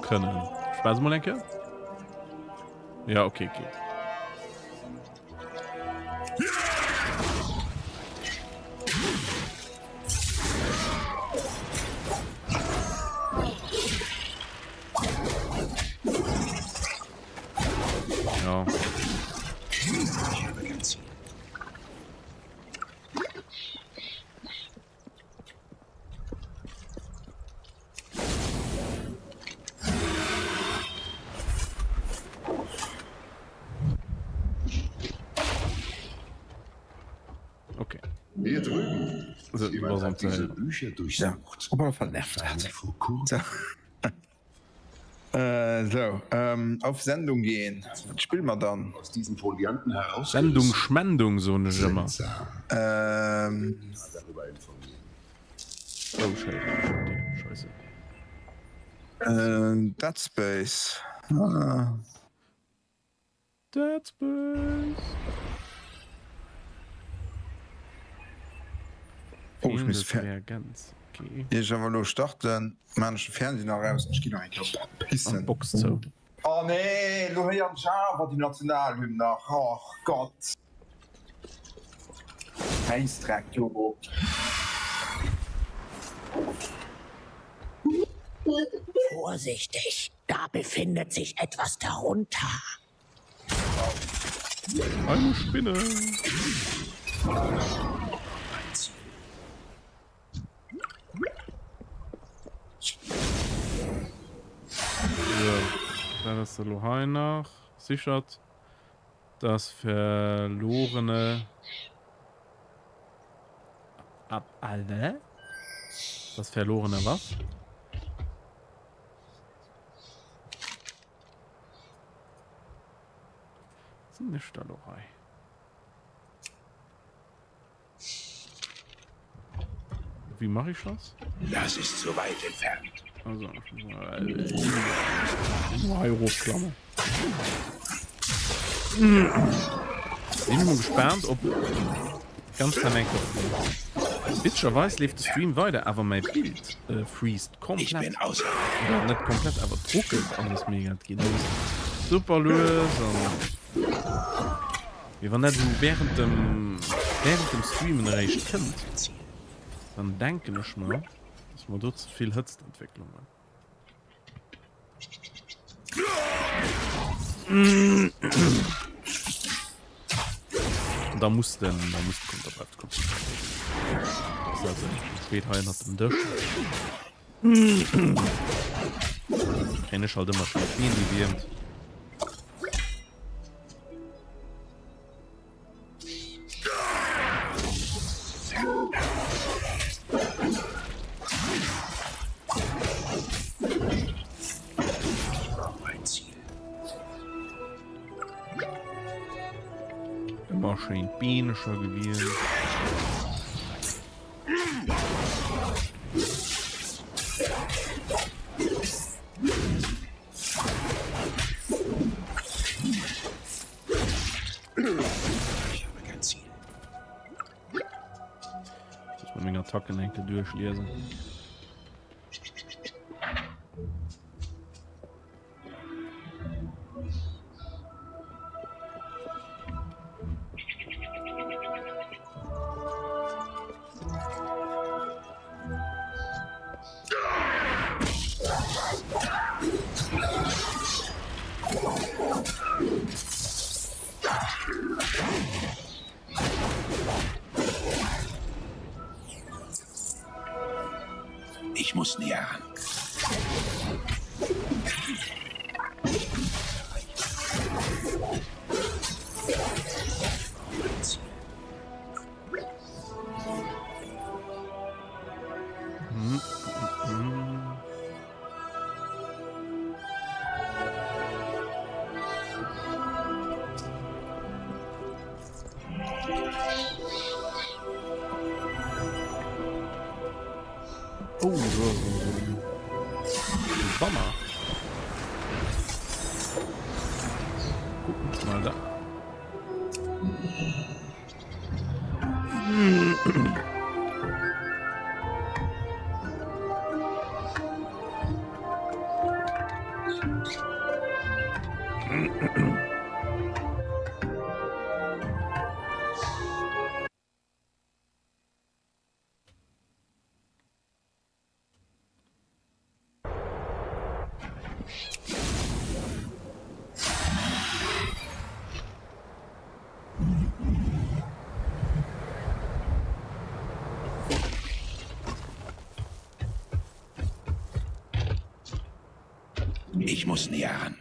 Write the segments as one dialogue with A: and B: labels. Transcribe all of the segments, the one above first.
A: können. Spaß mal, Lenke? Ja, okay, geht. Ja. Okay.
B: Hier drüben. Jemand hat diese Bücher durchsucht.
C: Aber vernervt hat.
B: Vor kurzem.
C: Auf Sendung gehen. Was spielen wir dann?
B: Aus diesen Folianten heraus.
A: Sendung, Schmendung, so eine Schimmer.
B: Darüber informieren.
A: Oh, Scheiße.
C: Dead Space.
A: Dead Space.
C: Oh, ich muss
A: ganz okay.
C: Ich habe nur starten. Manche Fernsehen raus. Ich gehe noch ein bisschen.
A: Box so.
C: Oh nee, Lohian Java, die Nationalhymne. Oh Gott. Heißdreck, Jogo.
D: Vorsichtig, da befindet sich etwas darunter.
A: Eine Spinne. Da ist der Lohai nach. Sichert das verlorene. Alle? Das verlorene was? Das ist nicht der Lohai. Wie mache ich das?
B: Das ist so weit entfernt.
A: Also, Euro-Klammer. Ich bin mal gespannt, ob ganz klein witzigerweise lief der Stream weiter, aber mein Bild freest komplett.
B: Ich bin außer.
A: Oder nicht komplett, aber druckelt alles mega genau. Super Lösung. Wir waren nicht so während dem Streamen recht kennt. Dann denke ich mal, dass man dort viel Hitzeentwicklung hat. Und da muss kommt der bleibt kommen. Das also spät heim hat dem Tisch. Kenne ich halt immer schon spielen, wie wir. Immer schön bienischer gewesen. Ich muss meine Attacken eigentlich durchlesen.
B: Ich muss näher ran.
A: Oh, Sommer. Gucken wir mal da.
B: Ich muss näher ran.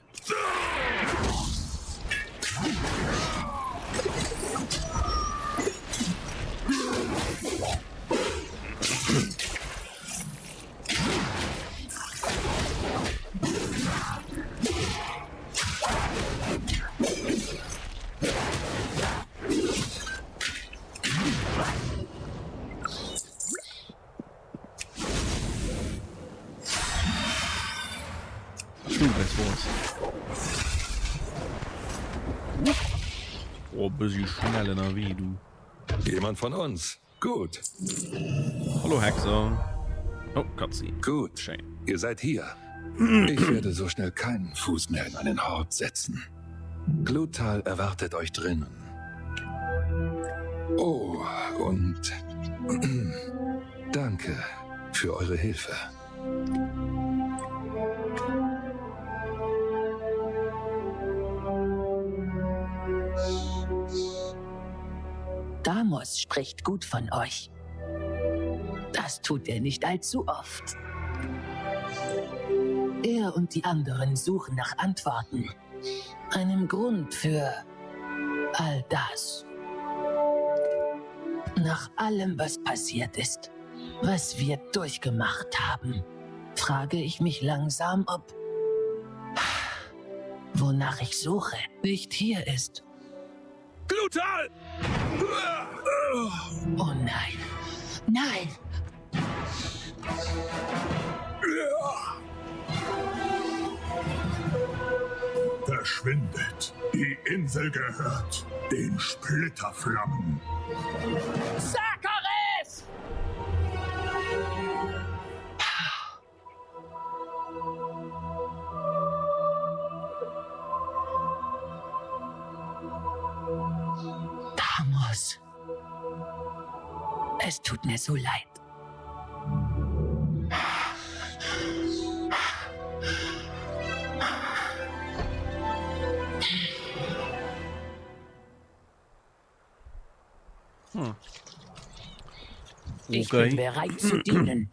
A: Oh, bisschen schneller wie du.
E: Jemand von uns. Gut.
A: Hallo Hexer. Oh, Cutscene.
E: Gut.
A: Shame.
E: Ihr seid hier. Ich werde so schnell keinen Fuß mehr in einen Hort setzen. Glutal erwartet euch drinnen. Oh, und danke für eure Hilfe.
D: Damos spricht gut von euch. Das tut er nicht allzu oft. Er und die anderen suchen nach Antworten. Einem Grund für all das. Nach allem, was passiert ist, was wir durchgemacht haben, frage ich mich langsam, ob wonach ich suche, nicht hier ist.
E: Glutal!
D: Oh nein. Nein.
F: Verschwindet. Die Insel gehört den Splitterflammen.
D: Sakaris! Damos. Es tut mir so leid. Ich bin bereit zu dienen.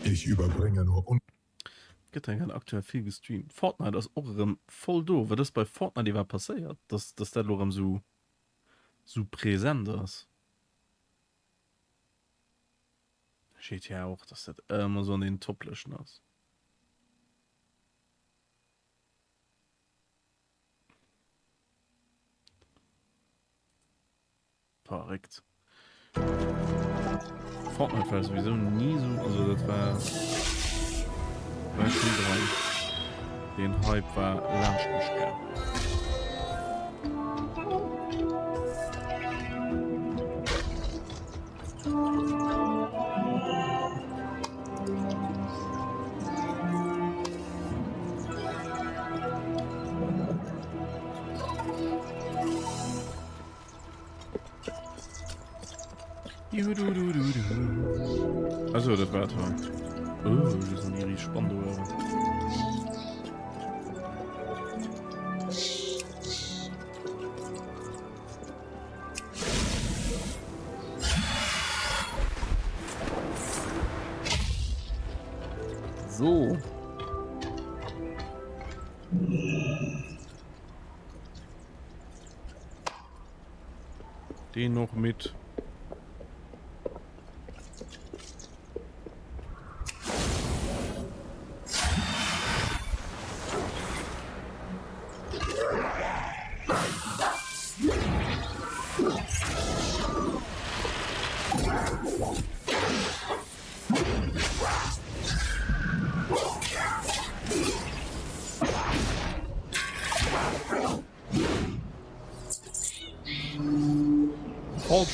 F: Ich überbringe nur
A: Getränk aktuell viel gestreamt. Fortnite aus eurem voll do. Was das bei Fortnite die war passiert? Dass der Lorem so präsent ist. Steht ja auch, dass das immer so an den Top-Löschen ist. Verrückt. Fortnite war sowieso nie so, also das war schon dran. Den Hype war Landschmischke. Also, das war toll. Oh, das sind die spannende. So. Den noch mit.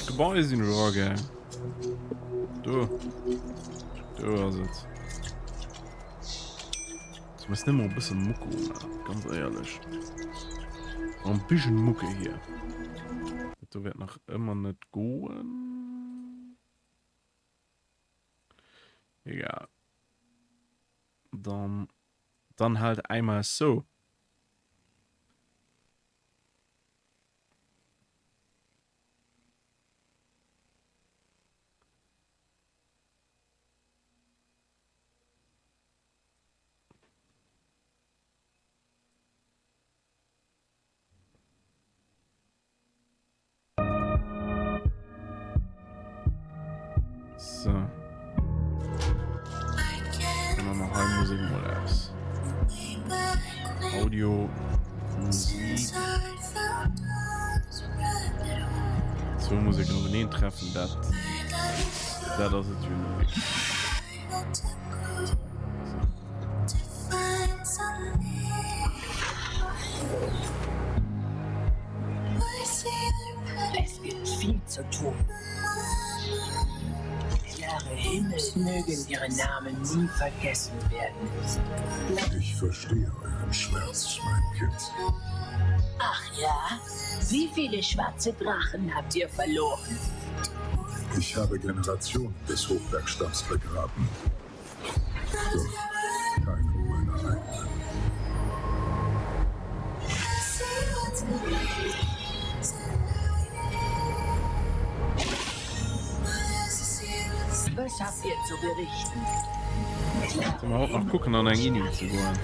A: Gebäude sind Roger. Du hast jetzt. Das muss nicht mal ein bisschen Mucko, ganz ehrlich. Ein bisschen Mucke hier. Du wird noch immer nicht gehen. Ja. Dann halt einmal so. So. Dann noch halb Musik mal aus. Audio, Musik. So Musik noch nie treffen, das ist es Musik.
D: Es gibt viel zu tun. Klare Himmel mögen ihre Namen nie vergessen werden.
F: Ich verstehe euren Schmerz, mein Kind.
D: Ach ja? Wie viele schwarze Drachen habt ihr verloren?
F: Ich habe Generationen des Hochbergstamms begraben. Doch keine meiner eigenen.
D: Was habt ihr zu berichten?
A: Sollen wir auch noch gucken, an ein Ini zu gehen?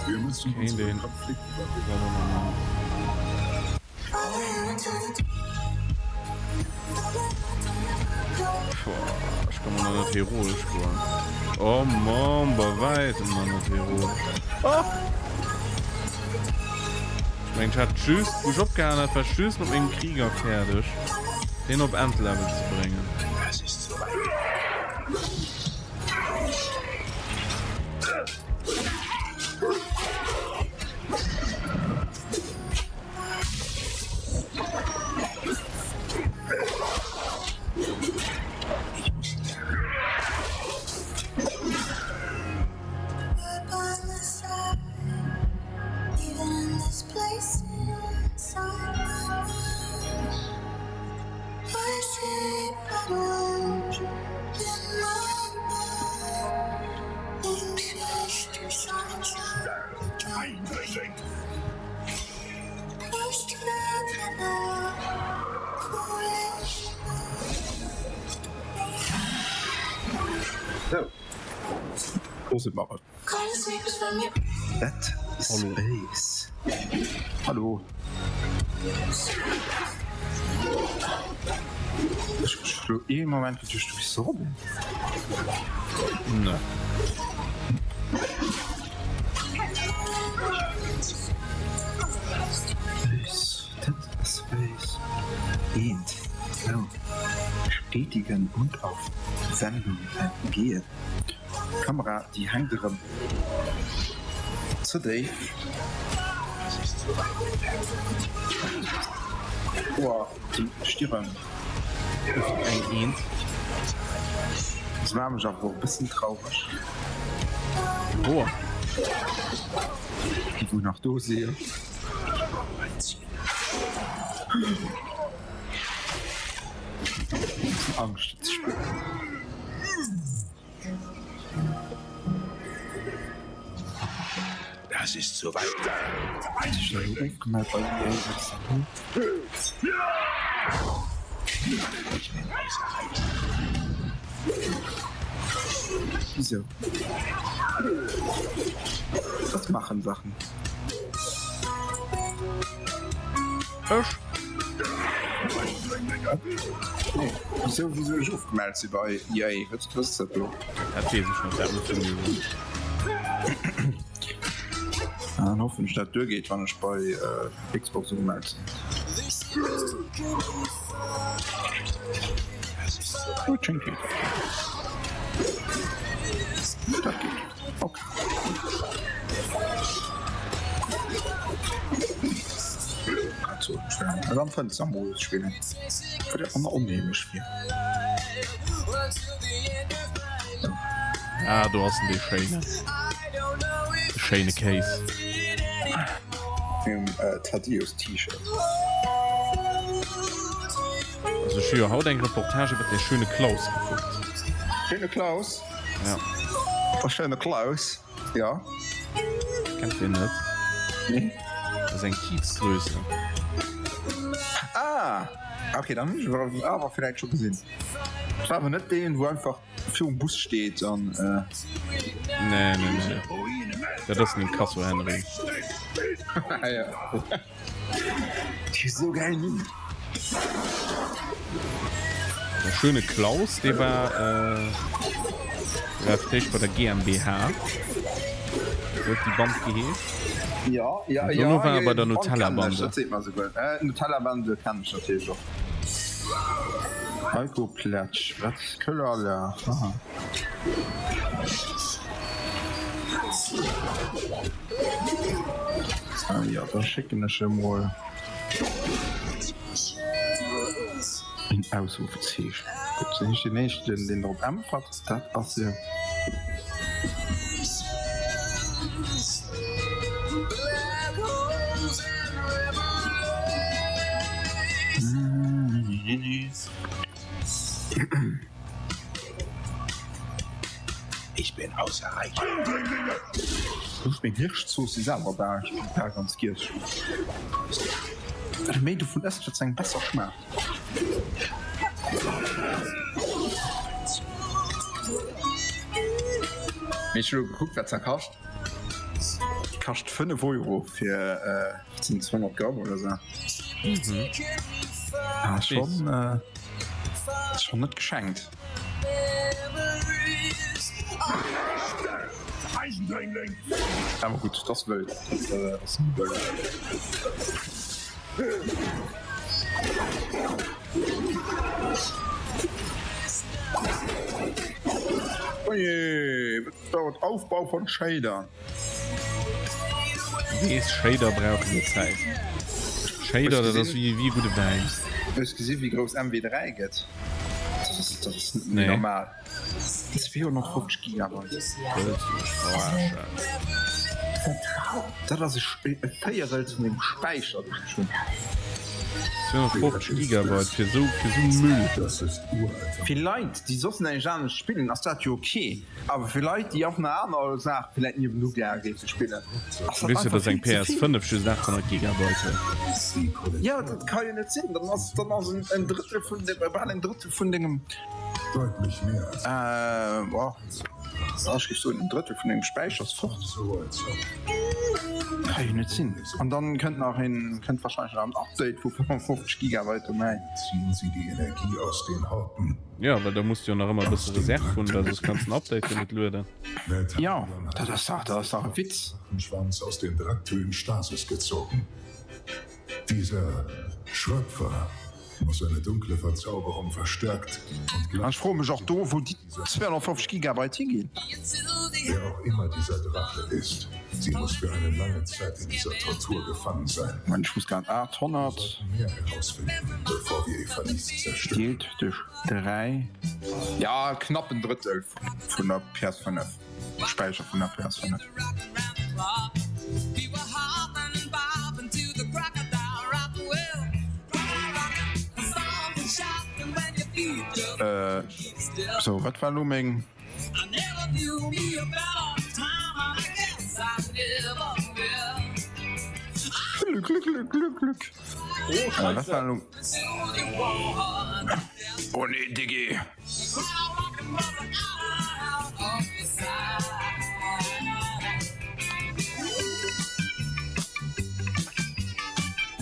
F: Wir müssen
A: Okay,
F: unseren
A: den.
F: Konflikt
A: Boah, ich kann mal noch heroisch gehen. Oh Mann, bei weitem noch nicht heroisch. Oh! Ich meine, ich hatte tschüss, wo ich abgehauen habe, verschüssen, um den Krieger fertig. Den auf Endlevel zu bringen.
E: Es ist soweit.
C: So. Große Mache. That Space. Hallo. Ich Moment du so.
A: Ne.
C: Space. Dient. So. Stetigen und auf Sendung gehe. Kamera, die hängt drin. Today. Boah, die Stirn.
A: Ein Int.
C: Das war mich auch ein bisschen traurig.
A: Boah.
C: Wo ich noch du sehe. Angst zu spielen.
E: Das ist soweit.
C: Ich habe aufgemerkt, weil wieso? Was machen Sachen? Nee, wieso ich aufgemeldet sie bei EA? Was ist das da?
A: Hat sich schon sehr gut zugehört.
C: Dann hoffe ich, dass das durchgeht, wenn ich bei Xbox gemeldet bin. Oh, Chinky. Das geht. Okay. So, also am Anfang Samu spielen. Wird ja auch mal unheimlich spielen.
A: Ja, du hast die Schäne. Die Schäne Case.
C: im Thaddeus T-Shirt.
A: Also schön haut ein Reportage wird der schöne Klaus geguckt.
C: Schöne Klaus.
A: Ja.
C: Oh, schöne Klaus. Ja.
A: Kennt ihr nicht?
C: Nee.
A: Das ist ein Kiezgröße.
C: Ah. Okay, dann aber vielleicht schon gesehen. Ich war aber nicht den, wo einfach für ein Bus steht und
A: Nee. Ja, das ist ein Kasso Henry.
C: ja. Die ist so geil.
A: Der schöne Klaus, der war bei der GmbH. Wird die Band gehebt.
C: Ja.
A: So nur war aber der Nutella-Bande.
C: Das sieht man so gut. Nutella-Bande kann ich natürlich auch. Alkoplätsch, was? Köller, aha. Ja, da schicken wir schon mal in Ausrufezeichen. Gut, sind ich die nächsten, den dort anfasst, das also.
B: Ich bin außer Reichweite.
C: Du bist mir Hirsch zu selber da. Ich bin da ganz gierig. Der Mädel von Essen hat einen besser Schmerz. Ich habe geguckt, was er kostet. Kostet 5 € für 200 Gramm oder so. Ah, schon nicht geschenkt. Aber gut, das will. Das will. Oh je, das dauert Aufbau von Shader.
A: Wie ist Shader brauchen wir Zeit? Shader, das ist wie gute Wein.
C: Du hast gesehen, wie groß MW3 geht. Das ist
A: Nee.
C: normal. Das ist 450 Gigabyte. Das ist Feierwelt zu dem Speicher.
A: 250 Gigabyte für so Müll.
E: Das ist uralt.
C: Vielleicht, die sonst nicht gerne spielen, das ist das ja okay. Aber vielleicht, die auf eine andere Sache, vielleicht nicht genug Jahre zu spielen.
A: Wisst ihr, dass ein PS5 für 800 Gigabyte hat?
C: Ja, das kann ja nicht sein. Dann hast du ein Drittel von dem.
E: Deutlich mehr als
C: Boah. Das ist so ein Drittel von dem Speicher fort.
E: so, als ob.
C: Kann ich nicht sehen. Und dann könnt wahrscheinlich noch ein Update von 55 Gigabyte rein.
E: Ziehen Sie die Energie aus den Horten.
A: Ja, weil da musst du ja noch immer ein bisschen Reserve finden, also das kannst du ein Update damit lösen.
C: Ja, das ist doch ein Witz.
E: Den Schwanz aus den Draktylen Stasis gezogen. Dieser Schröpfer muss eine dunkle Verzauberung verstärkt und
C: Ich freue mich auch da, wo die 250 Gigabyte hingehen.
E: wer auch immer dieser Drache ist, sie muss für eine lange Zeit in dieser Tortur gefangen sein.
C: Ich muss gerade 800
E: Mehr herausfinden, bevor wir ihr Verlies zerstören.
C: Geht durch 3. Ja, knapp ein Drittel von der PS5. Speicher von der PS5. So, was war Looming? Glück. Was war Looming? Oh nee, Diggi.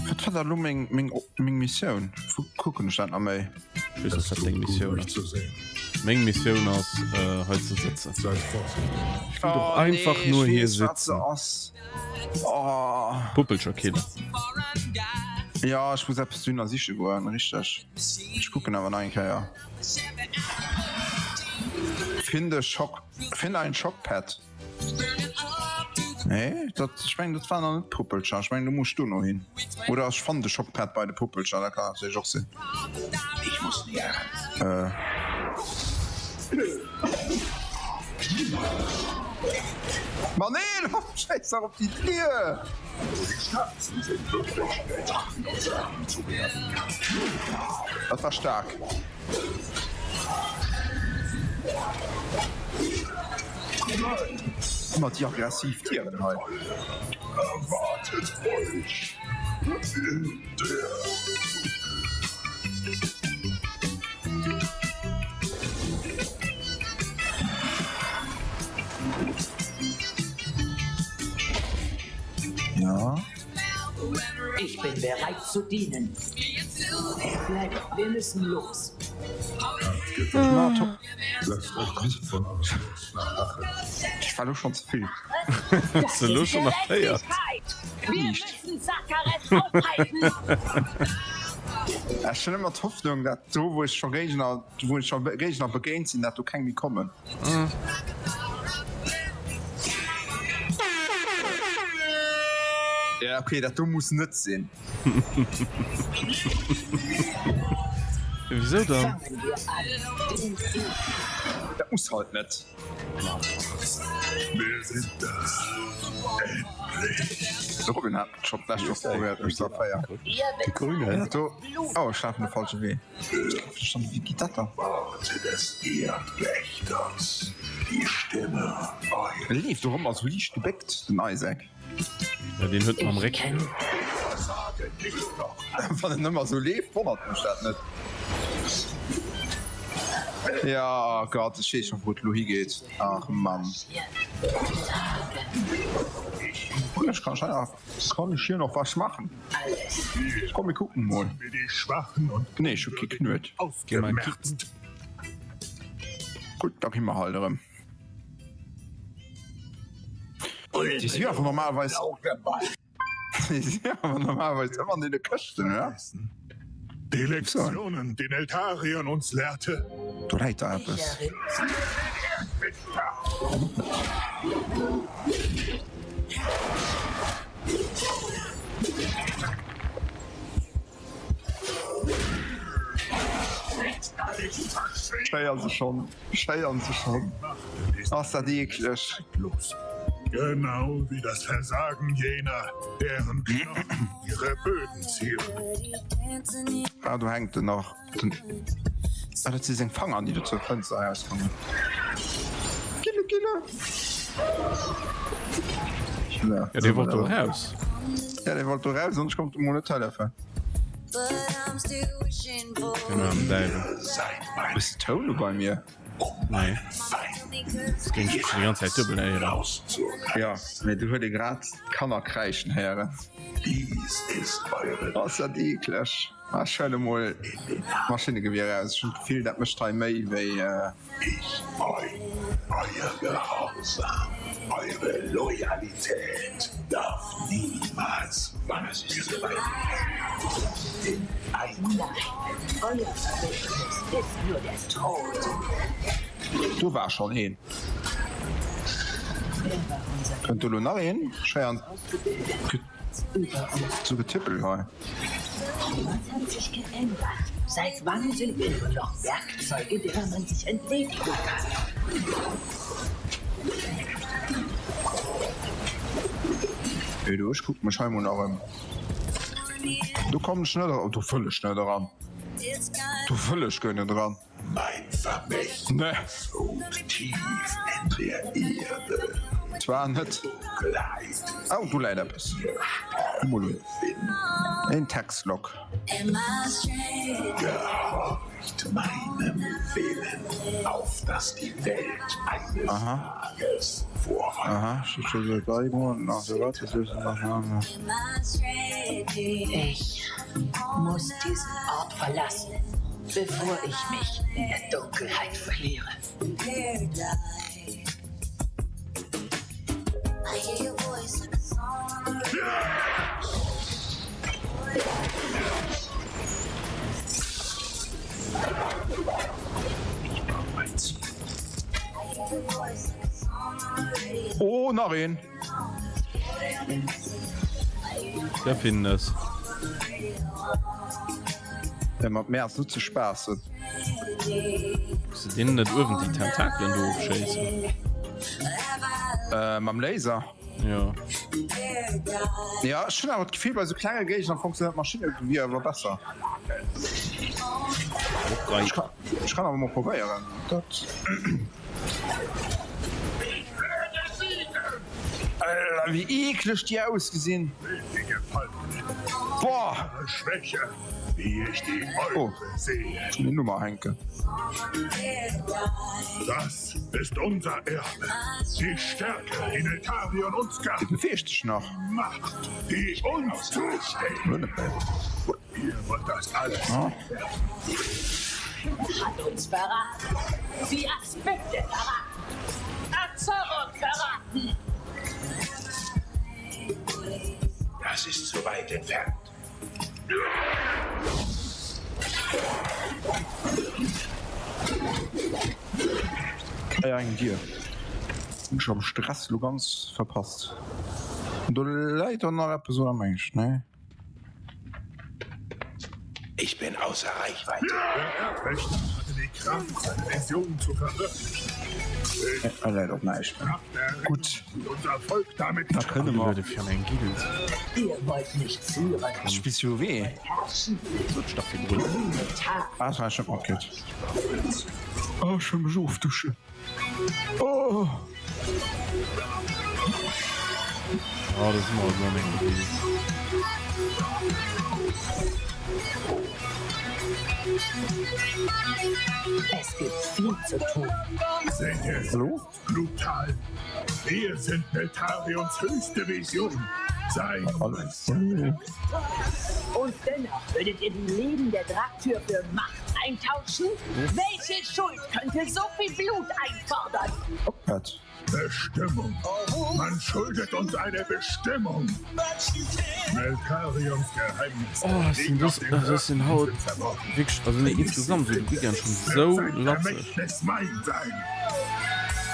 C: Was war da Looming Mission? Gucken stand am Mai.
A: Das ist das Ding Mission.
E: Zu sehen.
A: Menge Mission aus heute zu sitzen.
E: Seid vorsichtig.
A: Ich will doch einfach nur hier sitzen.
C: Oh.
A: Puppelschokiller.
C: Ja, ich muss etwas dünner sicher geworden, richtig. Ich gucke aber nein, ja. Finde ein Schockpad. Nee, ich meine, das war noch nicht Puppelscher. Ich meine, du musst noch hin. Oder ich fand das Schockpad bei der Puppelscher, da kann ich auch sehen.
B: Ich muss näher.
C: Mann, nee, scheiß auf die Tür!
E: Pflanzen sind wirklich Drachenkonserven zu werden.
C: Das war stark. Immer die aggressiv Tieren halt.
E: Erwartet euch in der
C: Ja.
D: Ich bin bereit zu dienen. Bleib, wir müssen los.
E: Lasst euch nicht von uns los nach Rache.
C: Ich war doch schon zu viel.
A: Das ist los schon noch feiert.
D: Wir müssen Sakaret aufhalten.
C: Ja, schon immer die Hoffnung, dass du, wo ich schon Gegner begegnet sind, dass du kein kommen. Ja, okay, das du musst nicht sehen.
A: Wieso dann?
D: Fangen wir an.
C: Das muss halt nicht.
E: Wir sind das. Endlich.
C: Robin hat schon das probiert, ich sag Feier.
D: Die
C: Ja, du. Oh, ich schlafe eine falsche Weh. Schon, wie geht das da?
E: Worte des Erdwächters. Die Stimme eurer
C: Lief du rum aus Licht gebeckt, den Isaac.
A: Ja, den hört man am
D: Ich
A: Reck.
D: kenne
E: Sage nicht noch.
C: Von den Nummer so lebt, wundert mich das nicht. Ja, Gott, ich weiß schon, wo Louis geht. Ach, Mann. Kann ich hier noch was machen? Komm, wir gucken mal.
F: Wir die Schwachen und
C: Nee, ich hab geknurrt.
A: Geh mal
F: aufgemerkt.
C: Gut, da gehen wir halt drin. Die ist hier aber normalerweise. Die ist hier aber normalerweise immer in der Küste, ne?
F: Die Lektionen, die Neltarion uns lehrte.
C: Du leid da etwas. Scheiern sie schon. Scheiern sie schon. Was ist das eklig?
F: Genau wie das Versagen jener, deren Knochen ihre Böden zieren.
C: Ah, du hängst noch. Ah, das ist ein Fang an, die du zur Fenster herkommen. Kille, kille.
A: Ja, der wollte doch raus.
C: Ja, der wollte raus, sonst kommt der Monat dafür.
A: Genau, am Dive.
C: Bist du Tone bei mir?
A: Nee. Das ging schon die ganze Zeit doppelt, ey.
C: Ja, nee, du hörst gerade Kammer kreischen, Herr.
E: Dies ist eure
C: Was ist das eklig? Ah, schau mal Maschinengewehr aus. Schon viel, dass mich drei mehr wie,
E: euer Gehorsam, eure Loyalität darf niemals was diese beiden in ein
D: Nein, euer Vermächtnis ist nur der Tod.
C: Du warst schon hin.
D: Wer war unser
C: Könnt du noch hin? Scheiern
D: über uns?
C: zu getippelt, hoi.
D: Was hat sich geändert? Seit wann sind wir nur noch Werkzeuge, derer man sich entledigen kann?
C: Hey, du, ich guck mal scheinbar nach. Du kommst schneller und du völlig schnell dran. Du völlig gerne dran.
E: mein Vermächtnis
C: Ne,
E: und tief in der Erde.
C: zwar nicht.
E: Dunkelheit
C: Oh, du leider bist. Ein Textlog.
E: gehorcht meinem Willen, auf dass die Welt eines Tages voran.
C: Aha, ich schon seit 3 Monaten nach der Rat, das ist nach
D: Ich muss diesen Ort verlassen, bevor ich mich in der Dunkelheit verliere.
C: Oh, Narin.
A: Der findet es.
C: Der macht mehr als nur zu spaßen.
A: Musst du denen nicht irgendwie die Tentakeln durchschießen?
C: Mam Laser.
A: Ja.
C: Ja, schon aber viel bei so kleine Gage, dann funktioniert Maschine irgendwie aber besser. Ich kann aber mal probieren. Alter, wie eklig die ausgesehen. Boah!
F: Schwäche, wie ich die
C: Oh.
F: eure sehe.
C: Die Nummer Henke.
F: Das ist unser Erbe. Die Stärke, die Neltarion uns gab.
C: Befähigt dich noch.
F: Macht, die uns zusteht. Ihr wollt das alles.
C: Ja.
D: Hat uns verraten. Die Aspekte verraten. Azeroth verraten.
F: Das ist zu weit entfernt.
C: Ja, in dir. Ich hab Stress du ganz verpasst. Du leider noch eine Person am Mensch, ne?
F: Ich bin außer Reichweite. Der Erdwächter hatte die Kraft, seine Vision zu verwirklichen.
C: Leider nicht. Gut.
F: Unser Volk damit
C: Da können wir.
A: Leute für ein Guild.
D: Ihr wollt nicht führen.
C: Spielst du weh?
D: Herrschen.
A: Staffel grün.
D: Tag.
C: Ah, das war schon okay. Oh, schon mich aufduschen. Oh!
A: Oh, das ist mal so ein Guild.
D: Es gibt viel zu tun.
F: Seht ihr es?
C: Hallo?
F: Brutal. Wir sind Neltarions höchste Vision. Sein
C: Alles.
D: Und dennoch würdet ihr die Leben der Draktür für Macht eintauschen? Welche Schuld könnte so viel Blut einfordern?
C: Gott.
F: Bestimmung. Man schuldet uns eine Bestimmung. Neltarions Geheimnis.
A: Das ist in Haut. Wirklich, also nicht insgesamt, so die gern schon so latze.
F: Vermächtnis mein sein.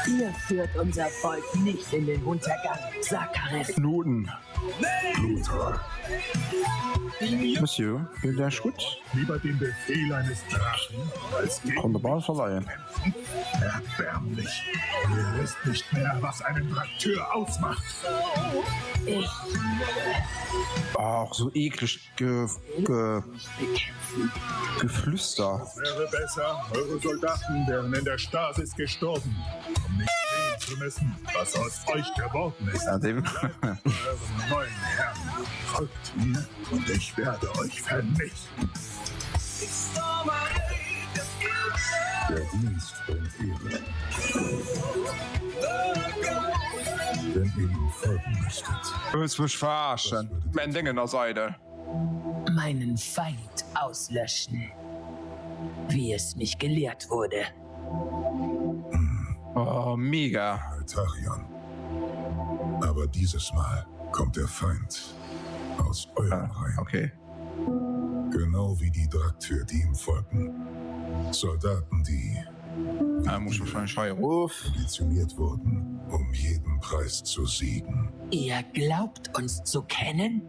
D: Ihr führt unser Volk nicht in den Untergang, Sakareth.
C: Noten.
F: Luthor.
C: Monsieur, geht der gut?
F: Lieber den Befehl eines Drachen als
C: Kommt der Ball verleihen.
F: Erbärmlich. Ihr wisst nicht mehr, was einen Trakteur ausmacht.
D: Ich
C: Ach, so eklig Geflüster.
F: Wäre besser, eure Soldaten wären in der Stasis gestorben, um nicht sehen zu müssen, was aus euch geworden ist.
C: Ja, dem.
F: Bleibt bei eurem neuen Herrn. Folgt mir und ich werde euch vernichten.
E: Der Dienst bringt Ehre. Wenn ihr ihm folgen möchtet,
C: Willst mich verarschen? Mein Ding in der Seite.
D: meinen Feind auslöschen, wie es mich gelehrt wurde.
C: Oh, mega.
E: Altarion. Aber dieses Mal kommt der Feind aus eurem Reihen.
C: Okay.
E: Genau wie die Draktür, die ihm folgen. Soldaten, die
C: Muss wahrscheinlich Ruf.
E: ambitioniert wurden, um jeden Preis zu siegen.
D: Ihr glaubt uns zu kennen?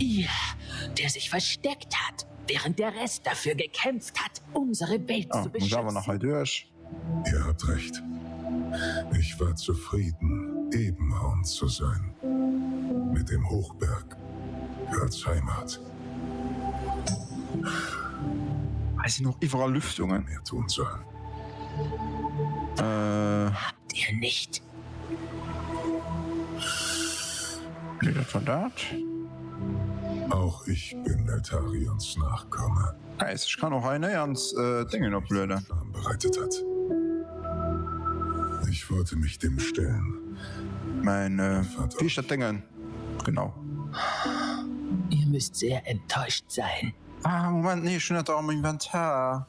D: Ihr, der sich versteckt hat, während der Rest dafür gekämpft hat, unsere Welt
C: Oh,
D: zu
C: muss aber noch
D: beschützen.
C: mal durch.
E: Ihr habt recht. Ich war zufrieden, Ebenhorn zu sein. Mit dem Hochberg als Heimat.
C: Weiß ich noch überall Lüftungen.
E: Mehr tun sollen.
D: Habt ihr nicht?
C: Nee, das war das.
E: Auch ich bin Neltarions Nachkomme,
C: Heißt, ich kann auch eine ans Dinge noch blöde.
E: Scham bereitet hat. Ich wollte mich dem stellen.
C: Mein wie ist das Dingen? Genau.
D: Ihr müsst sehr enttäuscht sein.
C: Ah, Moment, nee, schon nicht am Inventar.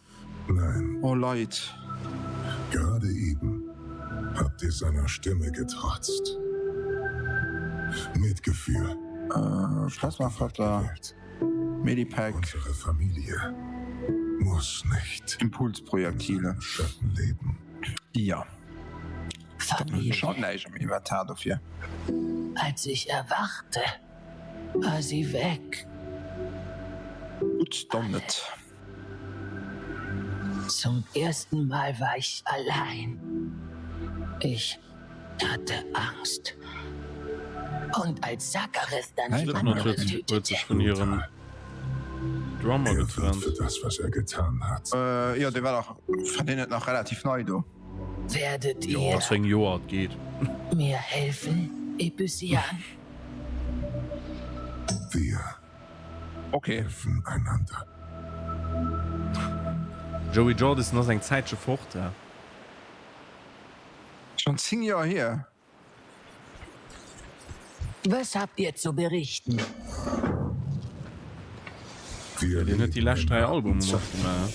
E: Nein,
C: Oh, Leute.
E: gerade eben habt ihr seiner Stimme getrotzt. Mitgefühl.
C: Plasmafaktor,
E: Welt.
C: Medipack,
E: Unsere Familie muss nicht
C: Impulsprojektile.
E: im Schatten leben.
C: Ja.
D: Familie.
C: Schaut nicht am Inventar dafür.
D: Als ich erwachte, war sie weg.
C: Gut, dann nicht.
D: Zum ersten Mal war ich allein. Ich hatte Angst. Und als Sakareth dann
C: Nein,
D: die
A: Das
D: anderen
A: natürlich wird
D: tötete,
A: sich von ihrem Drummer
E: Er wird
A: getrennt.
E: für das, was er getan hat.
C: Ja, der war doch von denen noch relativ neu, du.
D: werdet
A: Ja,
D: ihr
A: deswegen Joa geht.
D: mir helfen, Ebusian?
E: Wir
C: Okay.
E: helfen einander.
A: Joey Jordan ist noch sein Zeitsche Frucht, ja.
C: Schon 10 Jahre her.
D: Was habt ihr zu berichten?
E: Wir
A: Den hat die letzten 3 Alben
E: Zeit.
A: gemacht.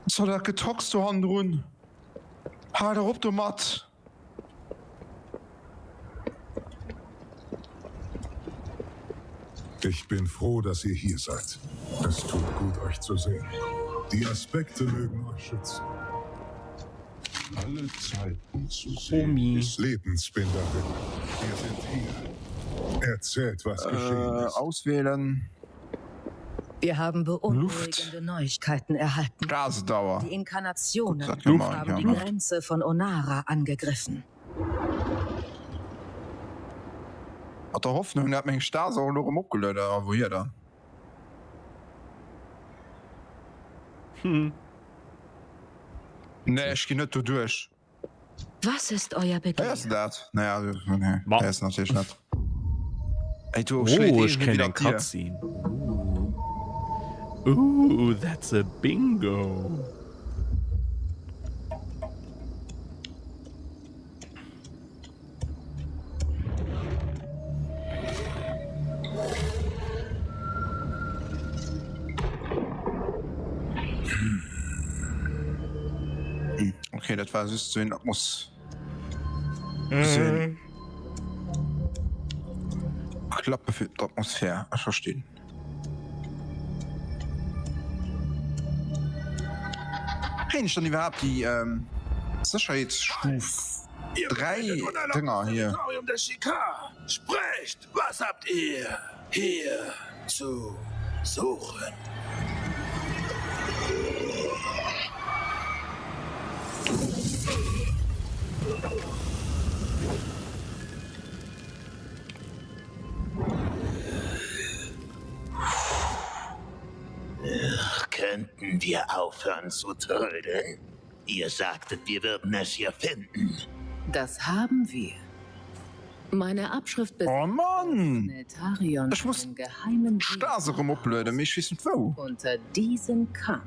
C: So, da getoxt du Hand run. Ha, da rob du matt.
E: Ich bin froh, dass ihr hier seid. Es tut gut, euch zu sehen. Die Aspekte mögen euch schützen. Alle Zeiten zu sehen
A: Homie.
E: ist Lebensbinderin. Wir sind hier. Erzählt, was geschehen ist.
C: Auswählen.
G: Wir haben
C: Luft.
G: beunruhigende Neuigkeiten erhalten.
C: Gasedauer.
G: Die Inkarnationen
C: Das kann man,
G: haben
C: ja,
G: die
C: Luft.
G: Grenze von Onara angegriffen.
C: Hat der Hoffnung, hat mein Star so noch abgelöst, aber wo hier da? Nee, ich geh nicht da durch.
G: Was ist euer
C: Wer
G: Begehr?
C: ist das? Naja, nee,
A: Ma-
C: der ist natürlich nicht. Ey, du,
A: Oh,
C: schlägt
A: ich kenne den
C: dir.
A: Cutscene. That's a bingo.
C: Okay, das war süß zu hin, das muss. Klappe für die Atmosphäre, ich verstehe. Kenn ich dann überhaupt die Sicherheitsstufe 3 Dinger hier?
H: Territorium des Shikar. Sprecht, was habt ihr hier zu suchen? Könnten wir aufhören zu trödeln? Ihr sagtet, wir würden es hier finden.
G: Das haben wir. Meine Abschrift
C: Oh Mann!
G: Netarion
C: Ich muss
G: einen geheimen
C: Stase rumblöden, mich wissen wo.
G: unter diesem Kamm.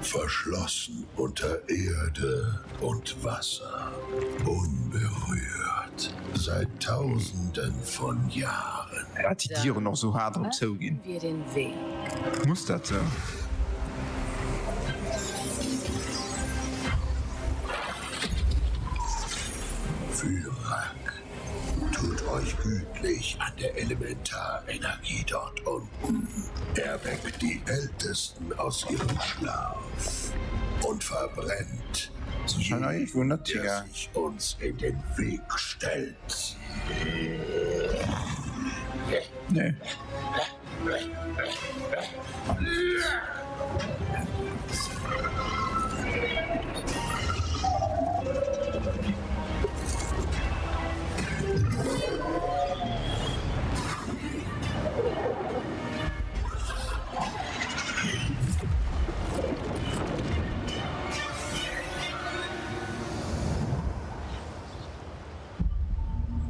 E: Verschlossen unter Erde und Wasser. Unberührt. Seit Tausenden von Jahren.
C: Er hat die Tiere noch so hart drauf zugehen.
G: Wir den Weg.
C: Muss das so?
E: Fyrak, tut euch gütlich an der Elementarenergie dort unten. Erweckt die Ältesten aus ihrem Schlaf und verbrennt
C: So scheint er irgendwo nicht,
E: der
C: Digga.
E: sich uns in den Weg stellt.
C: Nee.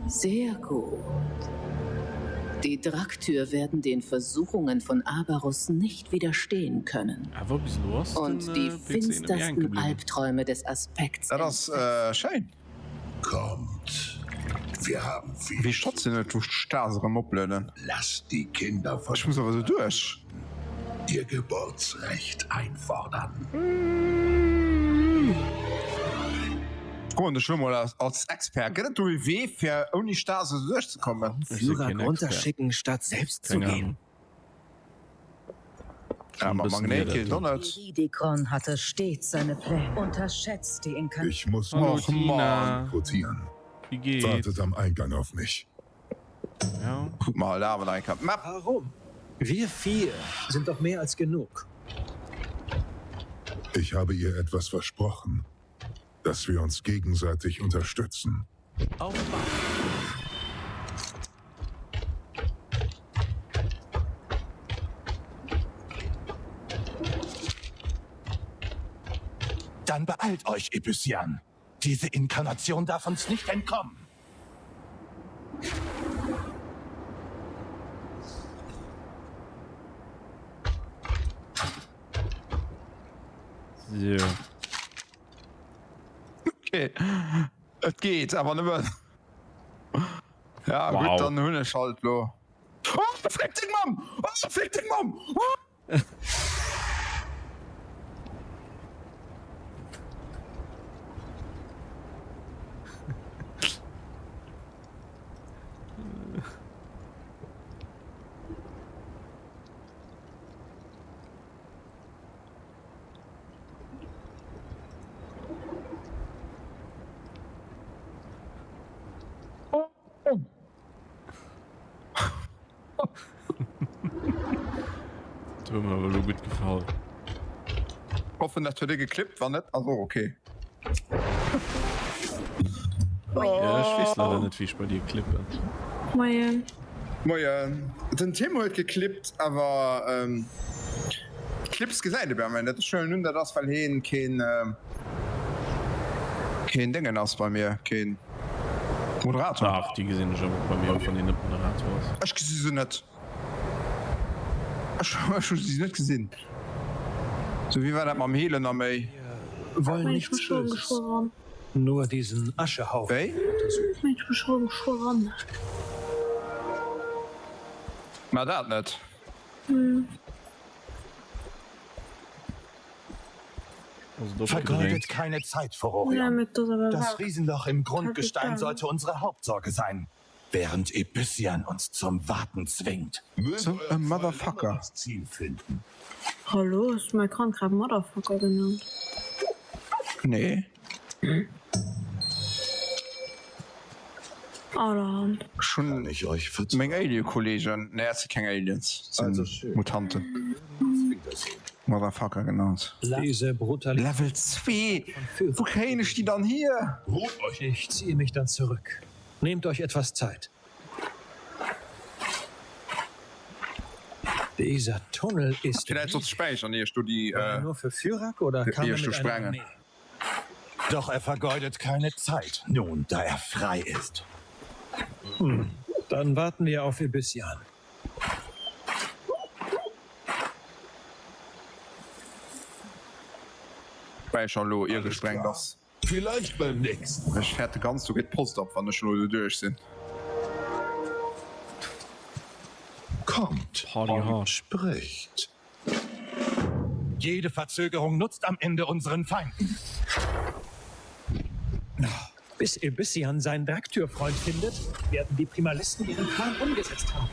G: Sehr gut. Die Draktür werden den Versuchungen von Abarus nicht widerstehen können.
A: Aber bis los.
G: Und die finstersten Albträume des Aspekts.
C: Ja, das schein.
E: Kommt. Wir haben viel.
C: Wie stotzt du nicht, du Stase rumblöden?
E: Lasst die Kinder von
C: Ich muss aber so durch.
E: ihr Geburtsrecht einfordern.
C: Guck mal, schon mal als Expert. Geht du weh, für ohne Stase so durchzukommen?
A: Führer
H: runterschicken, statt selbst zu gehen.
C: Aber Magnet doch nicht.
G: Iridikon hatte stets seine Pläne. Unterschätzt die Inkarnation.
E: Ich muss
A: Hallo,
E: noch
A: Tina.
E: rotieren.
A: Wie geht's?
E: Wartet am Eingang auf mich.
A: Ja.
C: Guck mal, da haben wir einen Map.
H: Warum? Wir 4 sind doch mehr als genug.
E: Ich habe ihr etwas versprochen, dass wir uns gegenseitig unterstützen.
A: Auf
H: Dann beeilt euch, Ibysian. Diese Inkarnation darf uns nicht entkommen.
A: So.
C: Okay. Es geht, aber nicht. Ja,
A: Wow.
C: gut, dann Hunde schalt lo. Oh, fick dich, Mom! Oh, fick dich, Mom! Oh.
A: Das hat mir aber so gut gefallen.
C: Hoffen, dass dir geklippt war nicht. Also, okay.
A: Ja, ich weiß leider nicht, wie ich bei dir klippe.
I: Moin.
C: Moin. Den Thema hat geklippt, aber Clips gesagt, das ist schön, nun das weil hin kein Dingen aus bei mir, kein Moderator.
A: Ach, die gesehen schon bei mir von den Moderators.
C: Ich gesehen sie nicht. Ich habe sie nicht gesehen. So wie war das am Helen am Mai?
J: Wollen
I: Ich
J: nichts
I: bin schon
J: Böses.
I: geschworen.
J: Nur diesen Aschehaufen.
C: Hey?
I: Ich bin schon geschworen.
C: Na, das nicht.
A: Also doppelt
H: Vergeudet
A: gedrängt.
H: keine Zeit,
I: Ja,
H: Furorion.
I: mit das aber
H: Das
I: wahr.
H: Riesenloch im Grundgestein
I: Kapitan.
H: sollte unsere Hauptsorge sein, während Ibysian uns zum Warten zwingt.
C: So ein Motherfucker.
H: Das Ziel finden.
I: Hallo, ist mein Kran gerade Motherfucker genannt.
C: Nee.
I: Allerhand.
C: Schon
H: Ich euch verzeihen.
C: Menge Alien-Kollegen. Ne, es sind keine Aliens. Es sind
J: Also schön.
C: Mutanten. Motherfucker genannt.
J: Diese Brutalität.
C: Level 2. Wo kriege ich die dann hier?
H: Ruht euch.
J: Ich ziehe mich dann zurück. Nehmt euch etwas Zeit. Dieser Tunnel ist
C: Vielleicht soll speichern, hier du die.
J: nur für Fyrak oder kann er
C: erst
J: mit
C: zu
J: einer
C: sprengen.
J: Armee?
H: Doch er vergeudet keine Zeit, nun da er frei ist.
J: Dann warten wir auf Ibysian.
C: Speichern, lo, ihr gesprengt das.
H: Vielleicht beim nächsten.
C: Ich fährte ganz, du geht Post ab, wenn ich schon durch sind.
H: Kommt
A: Party
H: und
A: hard.
H: spricht. Jede Verzögerung nutzt am Ende unseren Feinden.
J: Bis Ibysian seinen Werktürfreund findet, werden die Primalisten ihren Plan umgesetzt haben.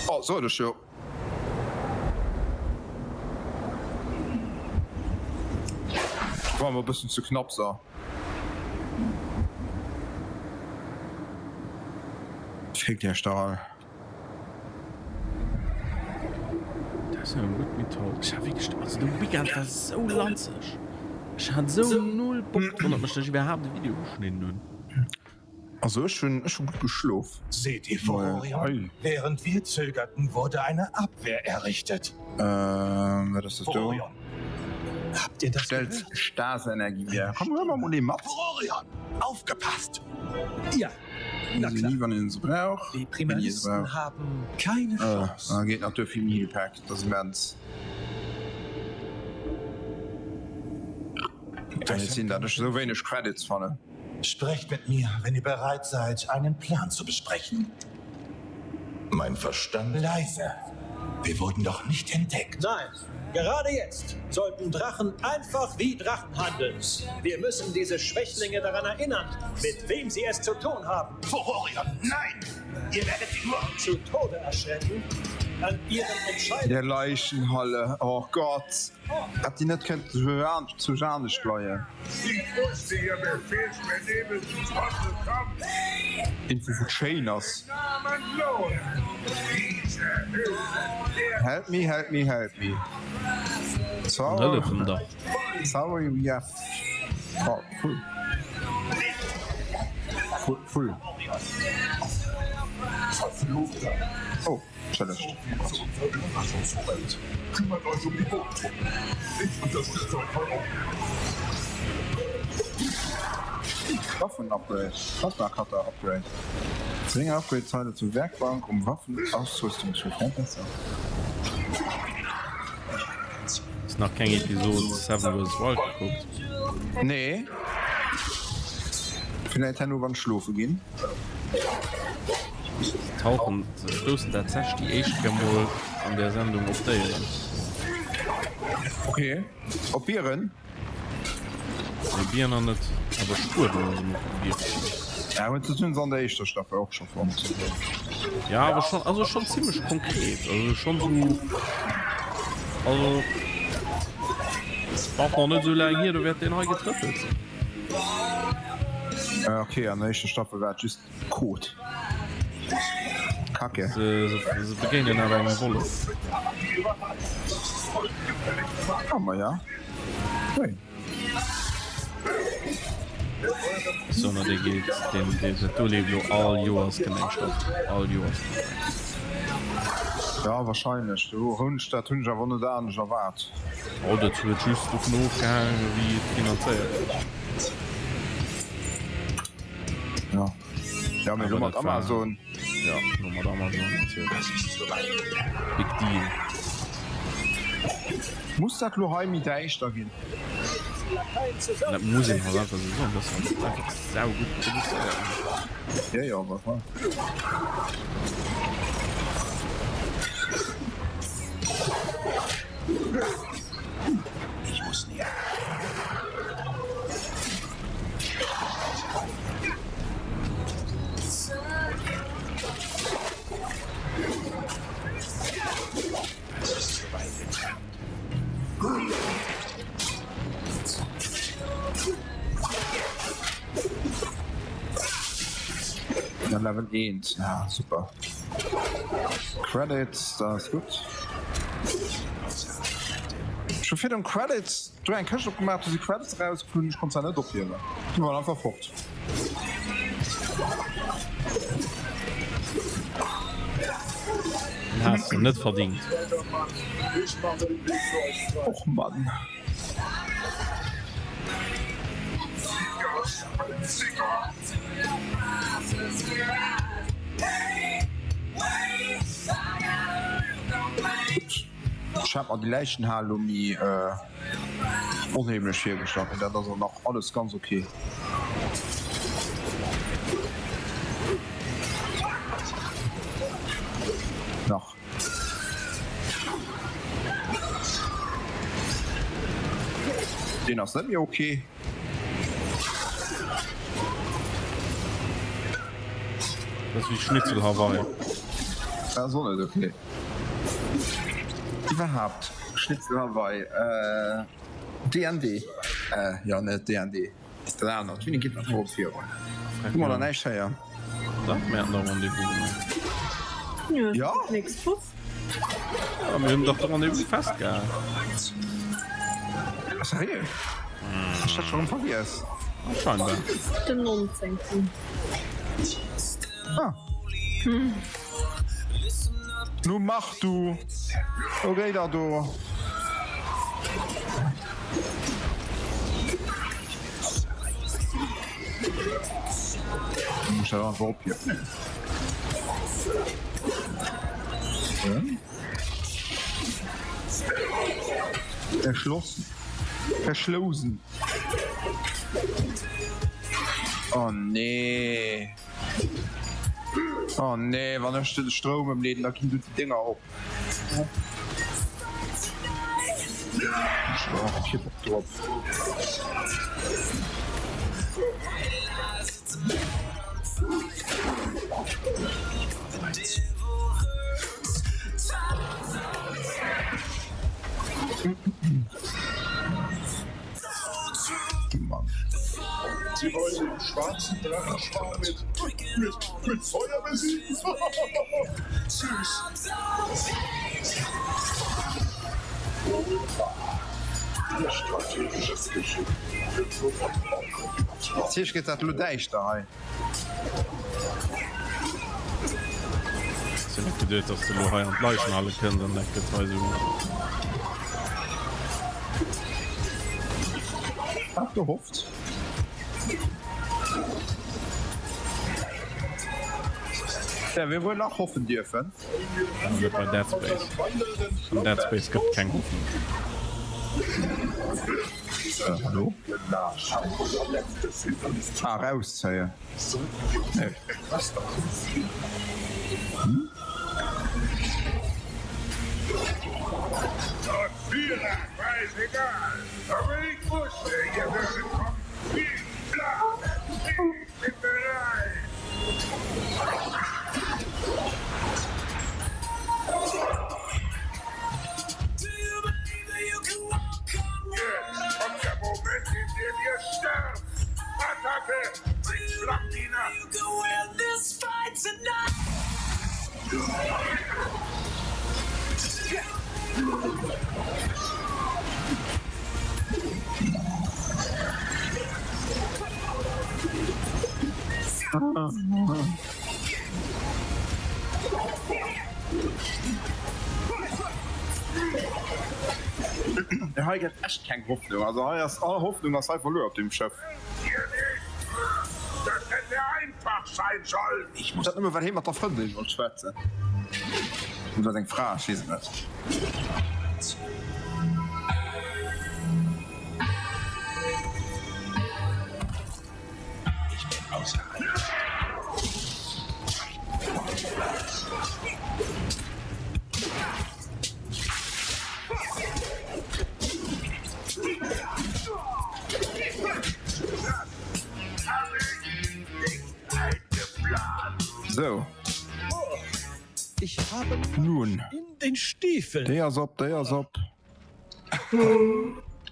C: Oh, so, das schon. War mal ein bisschen zu knapp, so. Fick der Stahl.
A: Das ist ja gut Methode. Ich habe wirklich, also der Weekend war so lanzig. Ich hatte so null Bock, und mich nicht überhaupt ein Video geschnitten haben.
C: Also, ich bin gut geschlafen.
H: Seht ihr, Furorion? Während wir zögerten, wurde eine Abwehr errichtet.
C: Was ist das da?
H: Furorion. Habt ihr das
C: Stellt
H: gehört?
C: Staatsenergie her. Komm, hör mal die Maps.
H: Furorion, aufgepasst!
J: Ja, na
C: Sie
J: klar.
C: nie, wenn ihr sie braucht.
J: Die
C: Wenn ihr sie
J: Primalisten
C: braucht.
J: haben keine Chance.
C: Da geht natürlich viel Mealpack. Das ist ganz. Da sind da so wenig Credits vorne.
H: Sprecht mit mir, wenn ihr bereit seid, einen Plan zu besprechen. Mein Verstand leise. Wir wurden doch nicht entdeckt.
J: Nein, gerade jetzt sollten Drachen einfach wie Drachen handeln. Wir müssen diese Schwächlinge daran erinnern, mit wem sie es zu tun haben.
H: Furorion, nein! Ihr werdet sie nur
J: Zu Tode erschrecken, an ihren Entscheidungen.
C: Der Leichenhalle. Oh Gott. Hat die nicht könnt zu Jane steuern.
F: Ich wusste, ihr Befehlsbernehmer zum Teufel kommt.
C: Info für Chainers.
F: Namen Lohn. Diese
C: Help me, help me, help me.
A: Rille vum da.
C: Sorry, we have... Oh, full. Full. Oh, challenged.
F: Kümmert euch um die Bootentruppen. Ich unterstütze euch voll.
C: Waffen-Upgrade. Plasma-Cutter-Upgrade. Zwinge Upgrade-Zeile zur Werkbank, um Waffen-Ausrüstung zu verbessern.
A: Ist noch kein Episode 7 vs. Wild geguckt.
C: Nee. Vielleicht nur wann Schlufe gehen.
A: Tauchen, stoßen der Zesch die Eichgemol an der Sendung auf der.
C: Okay. Probieren.
A: Bier noch nicht, aber Spur probiert.
C: Ja, aber das sind an der ersten Staffel auch schon vor.
A: Ja, aber schon, also schon ziemlich konkret. Also schon so. Also. Es braucht noch nicht so lange hier, du wirst den heute getroffen.
C: Okay, an der ersten Staffel war just Code. Kacke.
A: Sie beginnen aber eine Rolle.
C: Aber ja. Hey.
A: Sondern der geht den Toleblo all yours Gemeinschaft. All yours.
C: Ja, wahrscheinlich. Du Hund, der Hund, wo da an erwart.
A: Oh, das wird just auf genug wie finanziell.
C: Ja. Ja, mit Nummer Amazon.
A: Ja, Nummer Amazon natürlich. Big Deal.
C: Muss der Kloheim mit der Eichter gehen?
A: Das muss ich mal sagen, das ist einfach sehr gut produziert.
C: Ja, ja, was war?
E: Ich muss näher. Das ist zu weit entfernt.
C: Ja, Level 1. Ja, super. Credits, das ist gut. Schon für den Credits. Du hast einen Cash gemacht, du die Credits rausgefunden, ich konnte es nicht dopieren. Die waren einfach fort.
A: Hast du nicht verdient.
C: Och Mann. Ich hab an die leichten Halloumi unheimlich viel gestanden. Das ist noch alles ganz okay. Noch. Den ist nicht mehr okay.
A: Das ist wie Schnitzel Hawaii.
C: Ja, so nicht okay. Überhaupt. Schnitzel Hawaii. D&D. Ja, nicht D&D. Ist der noch. Wie geht das vor 4 Uhr? Guck mal, dann echt her.
A: Das merkt noch Rendezvous.
C: Ja?
I: Nix Puff.
A: Ja, wir haben doch der Rendezvous festgehalten.
C: Was ist hier? Ich hab schon vergessen.
A: Scheinbar.
I: Den 19.
C: Ah. Nun mach du. Okay, da du. Ich muss ja einfach abgeben. Erschlossen. Verschlossen. Oh nee. Oh nee, wann hast du den Strom im Leben, da gehen du die Dinger auf. Ich hab Bock drauf. Mann.
F: Sie wollen den schwarzen Drachenschwarm mit Feuer besiegen? Süß.
E: Ihr strategisches Geschick.
C: Tisch geht dat Ludeich da.
A: net gedeet, dats de Lo an Leichen alle kënnen net getweise.
C: Hab gehofft. Ja, wir wollen auch hoffen dürfen.
A: Bei Dead Space. An Dead Space gëtt kein Hoffen.
C: Hallo? Rauszeie.
F: Egal. Aber ich wusste, ihr würdet kommen. Viel Plan. Ich bin bereit. Jetzt kommt der Moment, in dem ihr sterbt. Attacke! Ein Flammdiener!
C: Der ha jetzt echt kein Hoffnung. Also erst alle Hoffnung as sei verloren auf dem Chef.
F: Hier nicht! Das hätte einfach sein sollen!
C: Ich muss immer wenn jemand der Freundin und schwätze. Und eng Fra schießen net.
E: Ich bin außerhalb.
C: So.
J: Ich habe
C: Nun.
J: in den Stiefeln.
C: Der op.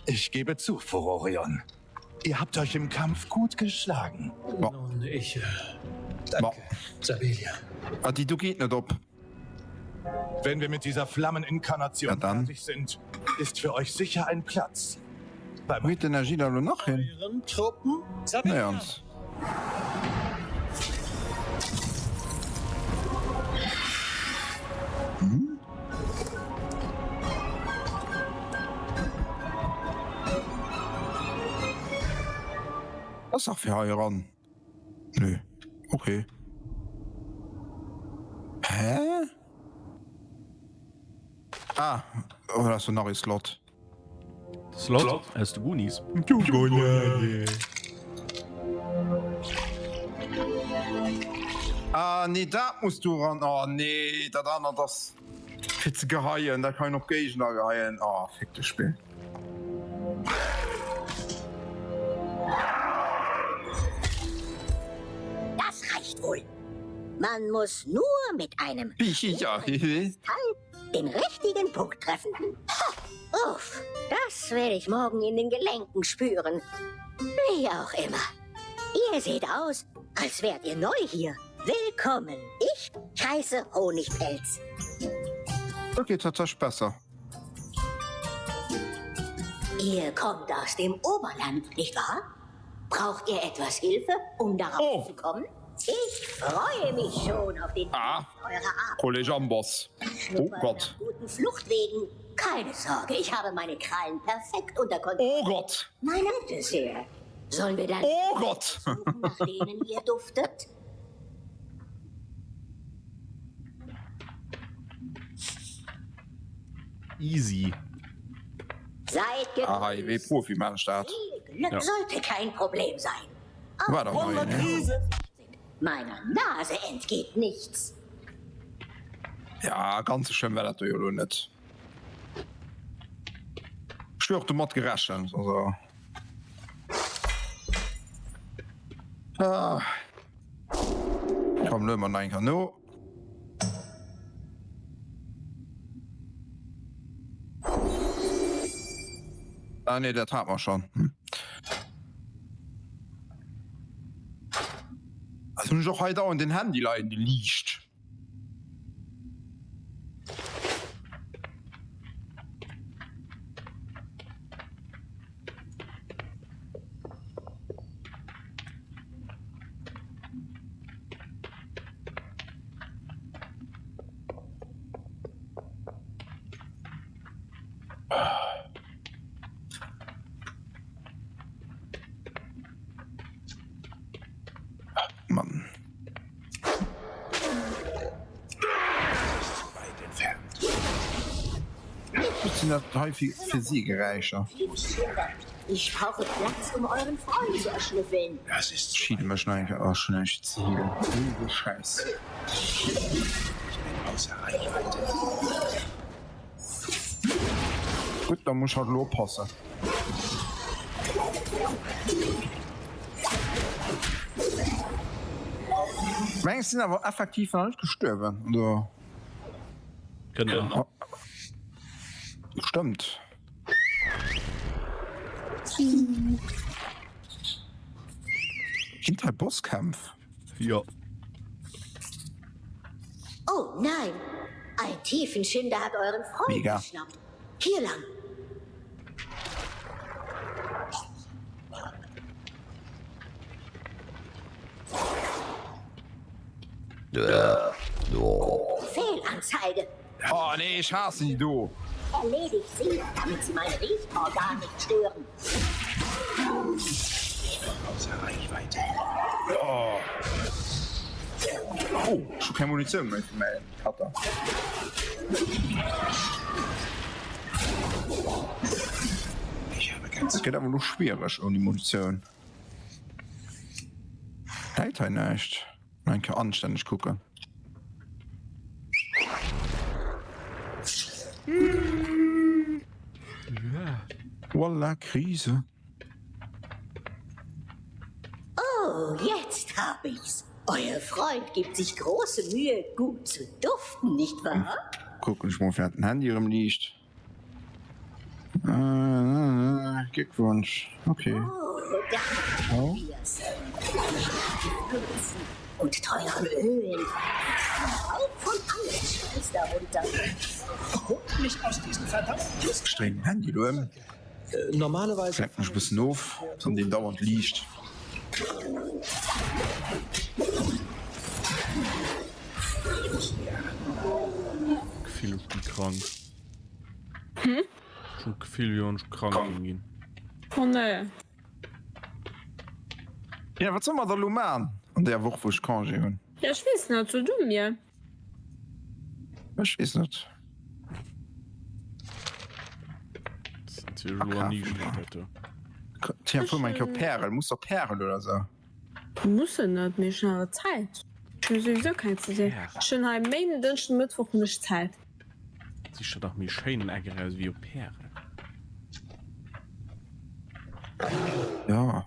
H: Ich gebe zu, Furorion. Ihr habt euch im Kampf gut geschlagen.
J: Nun, danke, Sabelia.
C: Ah, die du geht net op.
H: Wenn wir mit dieser Flammeninkarnation
C: Ja, dann.
H: fertig sind, ist für euch sicher ein Platz. Bei
C: Mit Energie da du noch hin.
J: Euren Truppen?
C: Na
J: Sabelia.
C: ernst. Was auch für ran? Nö. Okay. Hä? Ah, oder hast du noch ein Slot?
A: Slot als de Goonies.
C: Ah, nee, da musst du ran. Oh, nee, da dann das. Fitze geheien, da kann ich noch Gegner geheien. Ah, oh, fick das Spiel.
D: Das reicht wohl. Man muss nur mit einem
C: Ja,
D: den richtigen Punkt treffen. Ha, uff, das werde ich morgen in den Gelenken spüren. Wie auch immer. Ihr seht aus, als wärt ihr neu hier. Willkommen. Ich heiße Honigpelz.
C: da geht tatsächlich besser.
D: Ihr kommt aus dem Oberland, nicht wahr? Braucht ihr etwas Hilfe, um darauf zu kommen? Ich freue mich schon auf den eurer Abend.
C: Kollege Amboss. Oh Gott.
D: Nach guten Fluchtwegen. Keine Sorge, ich habe meine Krallen perfekt unter Kontrolle.
C: Oh Gott.
D: Mein altes Heer. Sollen wir dann
C: Oh Gott.
D: suchen, nach denen ihr duftet?
A: Easy.
D: Seid
C: Ah, ich will
D: gegrüßt.
C: Profi machen Start.
D: Viel Glück
A: Ja.
D: sollte kein Problem sein.
C: War doch neu, ne?
D: Meiner Nase entgeht nichts.
C: Ja, ganz so schön wäre das ja nicht. Stört du Mod geraschen, also. Ah. Komm, nur mal ein Kano. Ah, nee, das hat man schon. Und auch heute auch in den Handy leiden, die liegt. Mann. Das sind ja häufig für sie gereicher.
D: Ich brauche Platz, um euren Freund zu erschnüffeln.
E: Das ist
C: Schieden wir schon auch schon echt Ziele. Scheiß.
E: außer Reichweite.
C: Gut, dann muss halt nur passen. Meinst sind aber effektiv noch nicht gestorben, oder?
A: Genau.
C: Stimmt. Gibt halt Bosskampf.
A: Ja.
D: Oh nein! Ein Tiefenschinder hat euren Freund
C: Mega.
D: geschnappt. Hier lang. Fehlanzeige.
C: Oh nee, ich hasse die du.
D: Erledigt sie, damit sie mein Riechorgan nicht stören.
E: Außer Reichweite.
C: Oh, schon keine Munition mehr für meinen Cutter.
E: Ich habe ganz
C: Das geht aber nur schwierig ohne Munition. Leiter nicht. Man kann anständig gucken.
A: Ja.
C: Voila, Krise.
D: Oh, jetzt hab ich's. Euer Freund gibt sich große Mühe, gut zu duften, nicht wahr?
C: Gucken, ich mal, wer hat ein Handy rumliegt. Glückwunsch. Okay.
D: Oh, danke, Pierce. Und teuren Ölen. Auch von allen Scheiß darunter.
J: Holt mich aus diesen verdammten Kisten.
C: Streng Handy, du.
J: Normalerweise.
C: Schreibt mich ein bisschen auf, von dem dauernd liegt.
A: Gefühl, ich bin krank. Schon gefühl, wie ich krank bin.
I: Oh nee.
C: Ja, was soll man da machen? Und der Woche, wo ich kann gehen.
I: Ja, ich weiß nicht, so dumm, ja.
C: Ich weiß nicht.
A: Das ist natürlich okay, nie schlecht.
C: Tja, für mein Perl. Muss doch Perl oder so.
I: Muss nicht, mir schnelle Zeit. Ich will sowieso keine Zeit. Schon am Main den Mittwoch nicht Zeit.
A: Sie schaut doch mir schön Äger aus wie Perle.
C: Ja.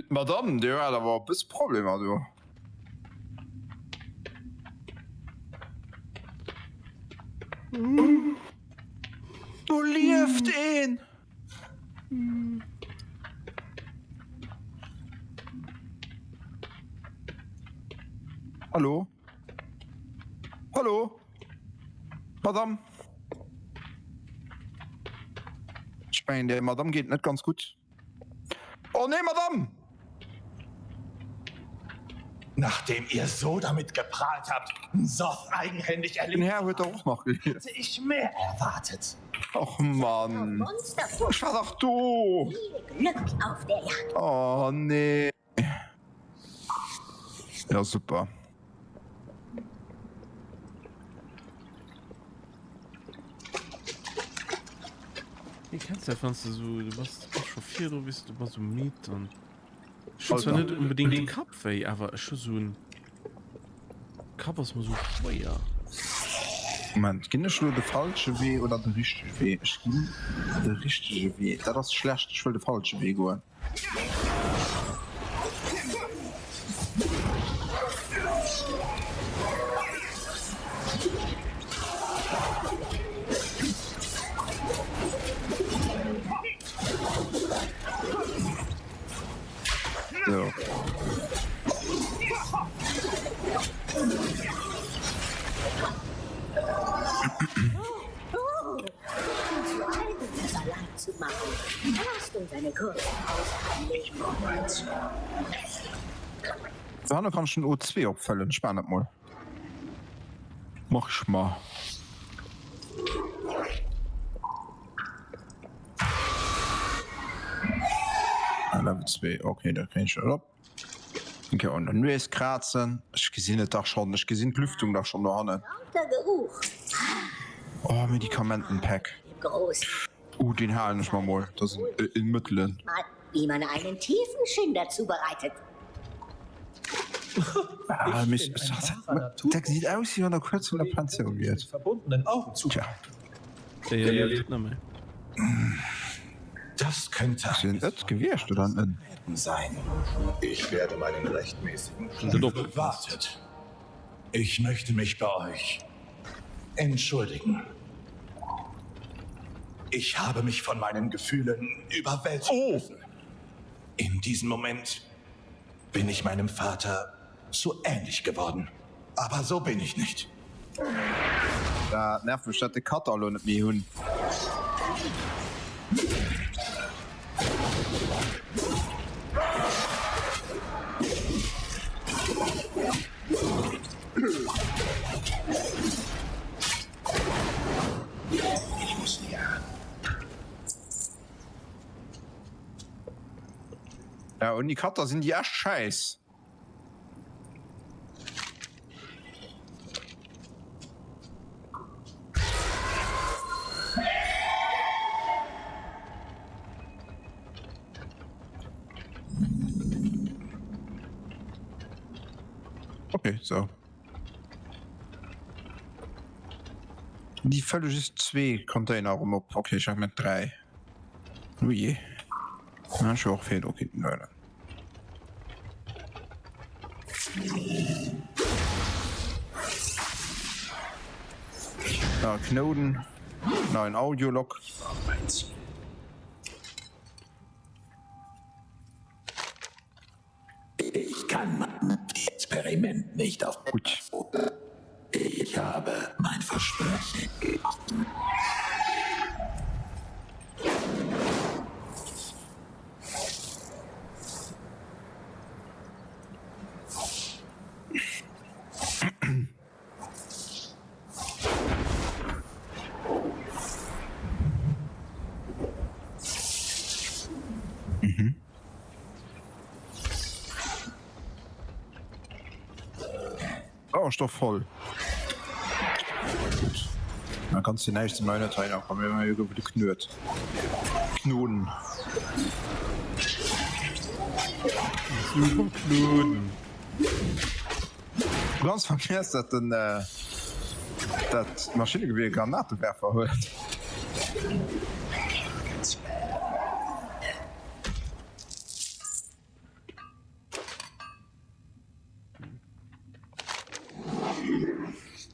C: Madame, der hat aber ein bisschen Problem, du. Du liefst ihn! Hallo? Hallo? Madame? Ich meine, der Madame geht nicht ganz gut. Oh ne, Madame!
H: Nachdem ihr so damit geprahlt habt, so eigenhändig
C: Den
H: erlebt,
C: Herr wird auch noch geliefert.
H: hätte ich mehr erwartet.
C: Och Mann.
D: Monsterfuchs.
C: Ich war doch du.
D: Viel Glück auf der Jagd.
C: Oh nee. Ja, super.
A: Wie kannst du einfach so, du warst schon 4, du bist immer so mit und. Ich will zwar nicht unbedingt den Kopf, ey, aber schon so ein. Kopf ist mir so schwer.
C: Moment, ging das nur der falsche Weg oder der richtige Weg? Ich ging der richtige Weg. Das ist schlecht, ich will den falschen Weg gehen. So.
D: Salat zu machen. Lasst uns eine kurze Pause einlegen.
C: Dann kann schon O2 opfällen spannend mal. Mach ich mal. Level 2, okay, da kann ich schon ab. Okay, und dann nur ist kratzen. Ich gesehen doch schon, ich gesehen Lüftung doch schon noch an.
D: Der Geruch.
C: Oh, Medikamentenpack.
D: Groß.
C: Den Haar nicht mal. Das sind in Mitteln.
D: Mal, wie man einen tiefen Schinder zubereitet.
C: Ah, mich, das sieht aus, wie wenn er kurz von der Pension wird.
J: Verbundenen Augen zu.
C: Tja.
A: Der lebt noch mehr.
H: Das könnte
C: Sind das gewährt oder nicht?
H: sein. Ich werde meinen rechtmäßigen
A: Sind sie doch
H: Wartet. Ich möchte mich bei euch entschuldigen. Ich habe mich von meinen Gefühlen überwältigen lassen. In diesem Moment bin ich meinem Vater so ähnlich geworden. Aber so bin ich nicht.
C: Da nervt mich die Katze alle nicht mehr hun.
H: Ich muss näher.
C: Ja, und die Kater sind ja scheiß. Okay, so. Die Fälle ist 2 Container rum op. Okay, ich habe mit 3. Ui. Na, schon auch viel, okay, Leute. Ja, Knoten. Nein, Audiolog.
E: Ich kann mein Experiment nicht auf.
C: Gut.
E: Ich habe mein Versprechen gegeben.
C: Oh, ist doch voll. Gut. Dann kannst du die nächste Mal nicht rein, kommen wir mal über die Knut. Knoten.
A: Super Knoten.
C: Ganz verkehrt, dass dann das Maschinengewehr Granatenwerfer hört.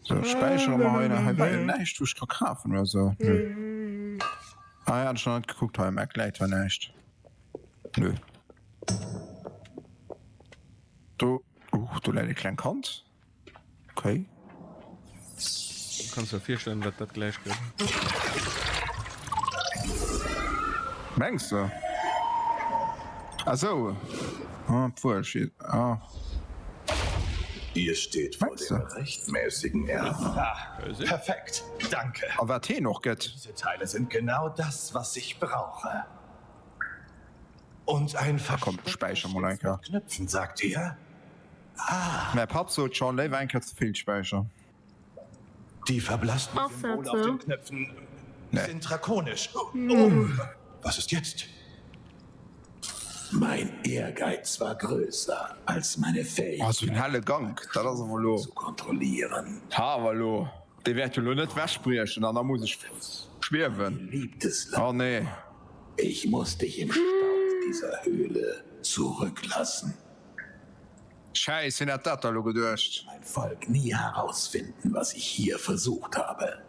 C: So, speichern wir mal eine nicht durch Grafen oder so. Nö. Ah ja, schon nicht geguckt, habe ich mir gleich nicht. Nö. Du leider klein Kant. Okay.
A: Du kannst dir vorstellen, dass das gleich geht.
C: Meinst du? Ach so. Ah, Bullshit. Ah.
H: Ihr steht vor dem rechtmäßigen Erben. Perfekt, danke.
C: Aber Tee noch geht.
H: Diese Teile sind genau das, was ich brauche. Und ein
C: Komm, speicher mal ein.
H: Knöpfen, sagt ihr?
C: Mein Pap so schon Level ein zu viel Speicher.
H: Die verblassten
I: Aufsätze.
H: Symbole auf den Knöpfen sind drakonisch. Was ist jetzt?
E: Mein Ehrgeiz war größer als meine Fähigkeit
C: Also ein helle Gang. Das ist aber lo.
E: zu kontrollieren.
C: Ha, hallo. Der wird ja nicht wegsprechen, dann muss ich schweben.
E: Liebtes Land,
C: Oh nee.
E: ich muss dich im Staub dieser Höhle zurücklassen.
C: Scheiße, in der Dataloge durch.
E: Mein Volk nie herausfinden, was ich hier versucht habe.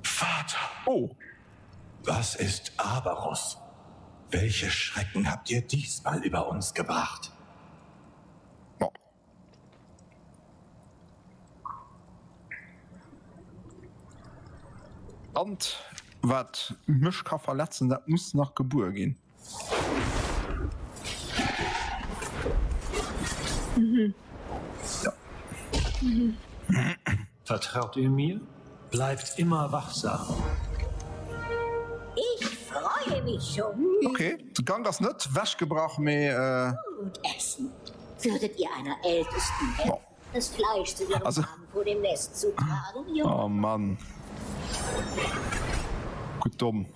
H: Vater,
C: Oh.
H: was ist Aberus? Welche Schrecken habt ihr diesmal über uns gebracht?
C: Ja. Und was mich kann verletzen, das muss nach Geburt gehen. Ja.
J: Vertraut ihr mir? Bleibt immer wachsam.
D: Ich freue mich schon.
C: Okay, du kannst das nicht weggebracht, mehr.
D: Gut essen. Würdet ihr einer Ältesten helfen, das Fleisch zu ihrem
C: Also-
D: Arm vor dem Nest zu tragen, Junge?
C: Oh Mann. Gut dumm.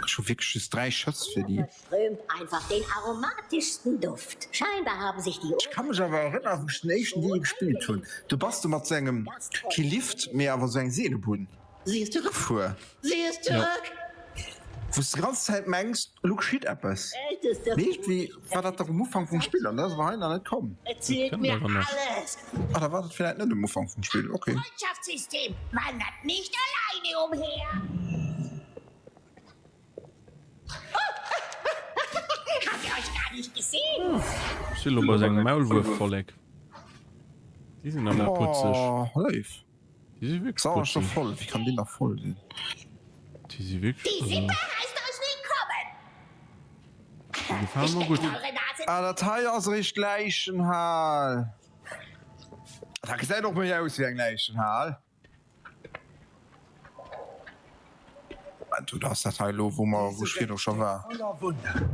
C: Schon wirklich 3 Schüsse für die.
D: Verströmt einfach den aromatischsten Duft. Scheinbar haben sich die
C: Ich kann mich aber erinnern, auf den nächsten, die gespielt haben. Du bist du mit seinem Lift mehr aber sein Seeleboden.
D: Sie ist zurück.
C: Fuhr.
D: Sie ist zurück.
C: Wo du die ganze Zeit meinst, look shit etwas.
D: Ältester
C: Nicht wie, war das doch am Anfang vom Spiel, und das war einer nicht kommen.
D: erzählt
A: können
D: mir
A: wir aber nicht.
D: alles.
C: Ah, da war das vielleicht nicht am Anfang vom Spiel, okay.
D: Freundschaftssystem wandert nicht alleine umher. Habt ihr euch gar nicht gesehen?
A: Still über seinen Maulwurf vorleg. Die sind aber putzig.
C: Oh, live.
A: Die sind wirklich
C: Sauerstoff
A: putzig.
C: voll, wie kann den da voll sein?
A: Die sind wirklich.
D: Die Sippe heißt euch willkommen.
A: Die fahren mal gut.
D: Eure Nase
C: Ah, der Teil ist richtig Leichenhall. Da sieht doch mal aus wie ein Leichenhall. Du darfst der Teil, wo ich hier doch schon war.
H: Voller Wunder.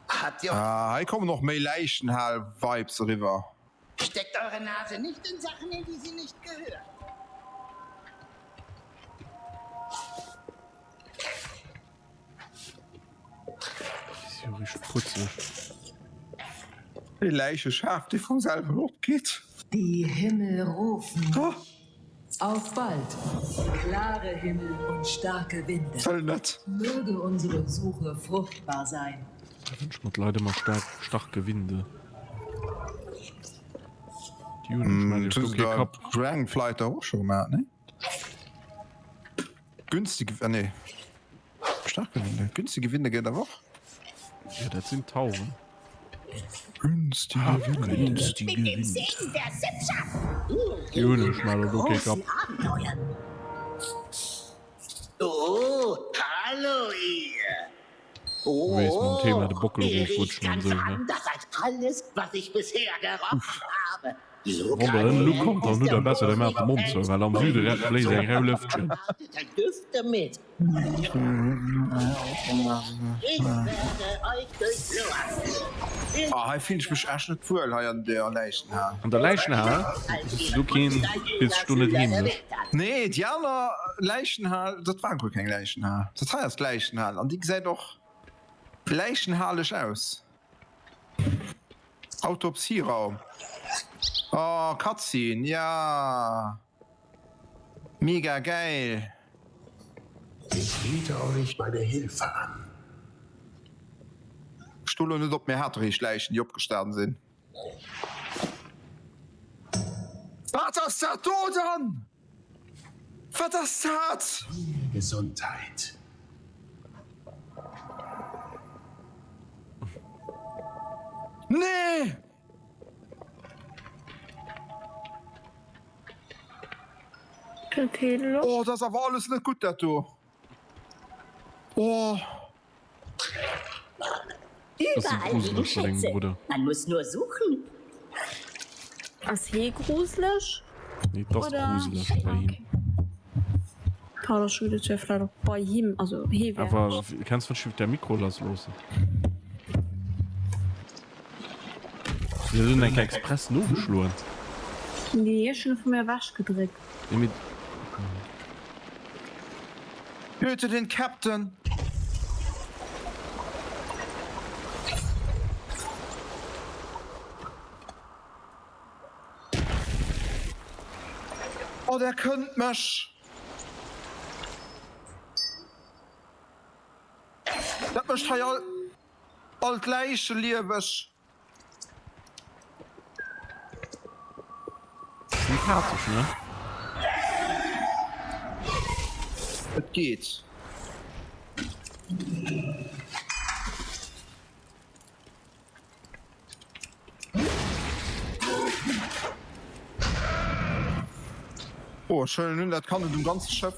E: Habt ihr
C: Ah, hier kommen noch mehr Leichenhall-Vibes rüber.
E: steckt eure Nase nicht in Sachen, in die sie nicht gehört.
A: Die sind richtig putzig.
C: Die Leiche Schaf, die von selber hochgeht.
G: Die Himmel rufen.
C: Oh,
G: Auf bald. Klare Himmel und starke Winde.
C: soll nicht.
G: Möge unsere Suche fruchtbar sein.
A: Da wünscht man leider mal stark Gewinde. Die Juden schneiden
C: Das
A: die
C: ist
A: Stücke
C: der
A: ab.
C: Dragonflight auch schon gemacht, ne? Günstige, nee. Starke Winde. Günstige Winde geht aber auch.
A: Ja, das sind Tauben.
C: Günstige Winde.
A: Günstige
D: mit dem Segen der Sippschaft.
A: Die Juden schneiden die Stücke ab.
D: Großen Abenteuer.
E: Oh, hallo ihr.
D: Oh,
A: Weiß man, Thema der Bockel
E: Ihr
A: rutschen
E: riecht
A: und
E: ganz
A: so, ne?
E: anders als alles, was ich bisher gerochen habe. So
A: Robin, du kommt auch nur der Beste, der macht den Mund so, weil am Süden hat Bläser ein Hellüftchen.
E: Düfte mit. Ich werde euch durchlosen.
C: Ah, ich finde mich echt nicht wohl hier an der Leichenhall.
A: Und der Leichenhaar, du gehst bis Stunde drin.
C: Nee, die anderen Leichenhall, das war gut kein Leichenhall. Das heißt Leichenhall. Und die sehen doch leichenhallig aus. Autopsieraum. Oh, Cutscene, ja. Mega geil.
E: Ich biete euch meine Hilfe an.
C: Stuhl nicht, ob mir härtere Leichen, die abgestorben sind. Was ist das da dann? Was ist das?
E: Gesundheit.
C: Nee! Oh, das ist aber alles nicht gut, das du. Oh.
D: Überall liegen
A: gruselig für den
D: Schätze.
A: Bruder.
D: Man muss nur suchen.
I: Ist hier gruselig?
A: Nee, das ist
I: Oder-
A: gruselig bei ihm.
I: Paul Schule leider bei ihm, also hier wäre.
A: Aber kannst du von der Mikro los? Wir sind ein Express nur geschloren.
I: Nee, schon von mir wasch gedrückt.
A: Mit
C: Töte den Captain. Oh, der könnt mich. Das möchte ja. Alt Leiche liewech.
A: Sympathisch, ne?
C: Es geht. Oh, schön, das kann du dem ganzen Chef.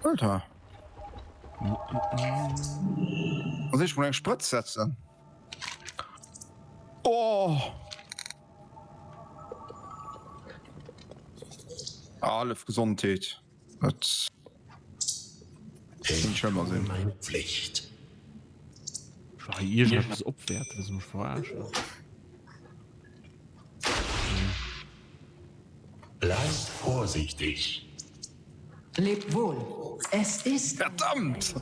C: Alter. Was ich mal einen Spritz setzen? Oh! Alle Gesundheit. Das ich schon mal sehen.
E: Meine Pflicht.
A: Ihr schreibt das Opwert, das muss verarschen.
E: Bleib vorsichtig.
G: Lebt wohl. Es ist.
C: Verdammt!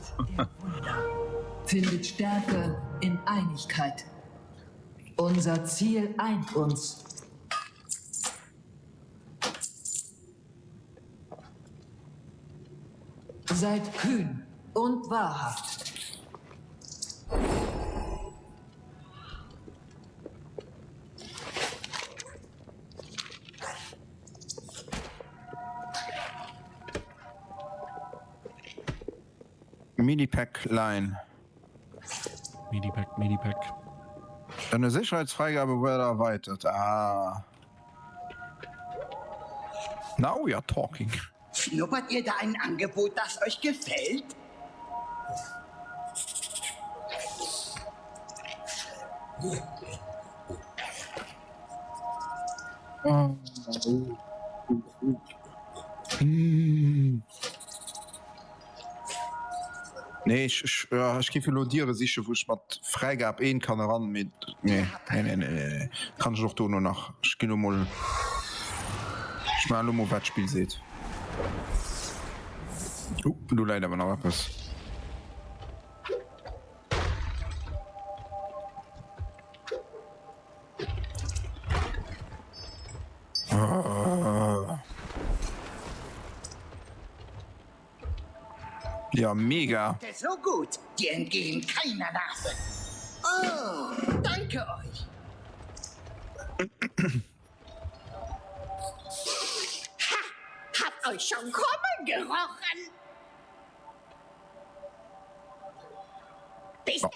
G: Findet Stärke in Einigkeit. Unser Ziel eint uns. Seid kühn und wahrhaft.
C: Medipack-Line.
A: Medipack.
C: Eine Sicherheitsfreigabe wurde erweitert. Ah. Now we are talking.
K: Schnuppert ihr da ein Angebot, das euch gefällt?
C: Oh. Nee, ich gebe lodiere sicher, wo ich mit Freigabe ein kann ran mit. Nee. Kann ich doch tun nur nach. Ich gehe nur mal. Ich mal nur Wettspiel seht. Du leider aber noch etwas. Ja, mega.
K: So gut, die entgehen keiner Nase. Oh, danke euch. Ha, habt euch schon kommen gerochen? Bis dann.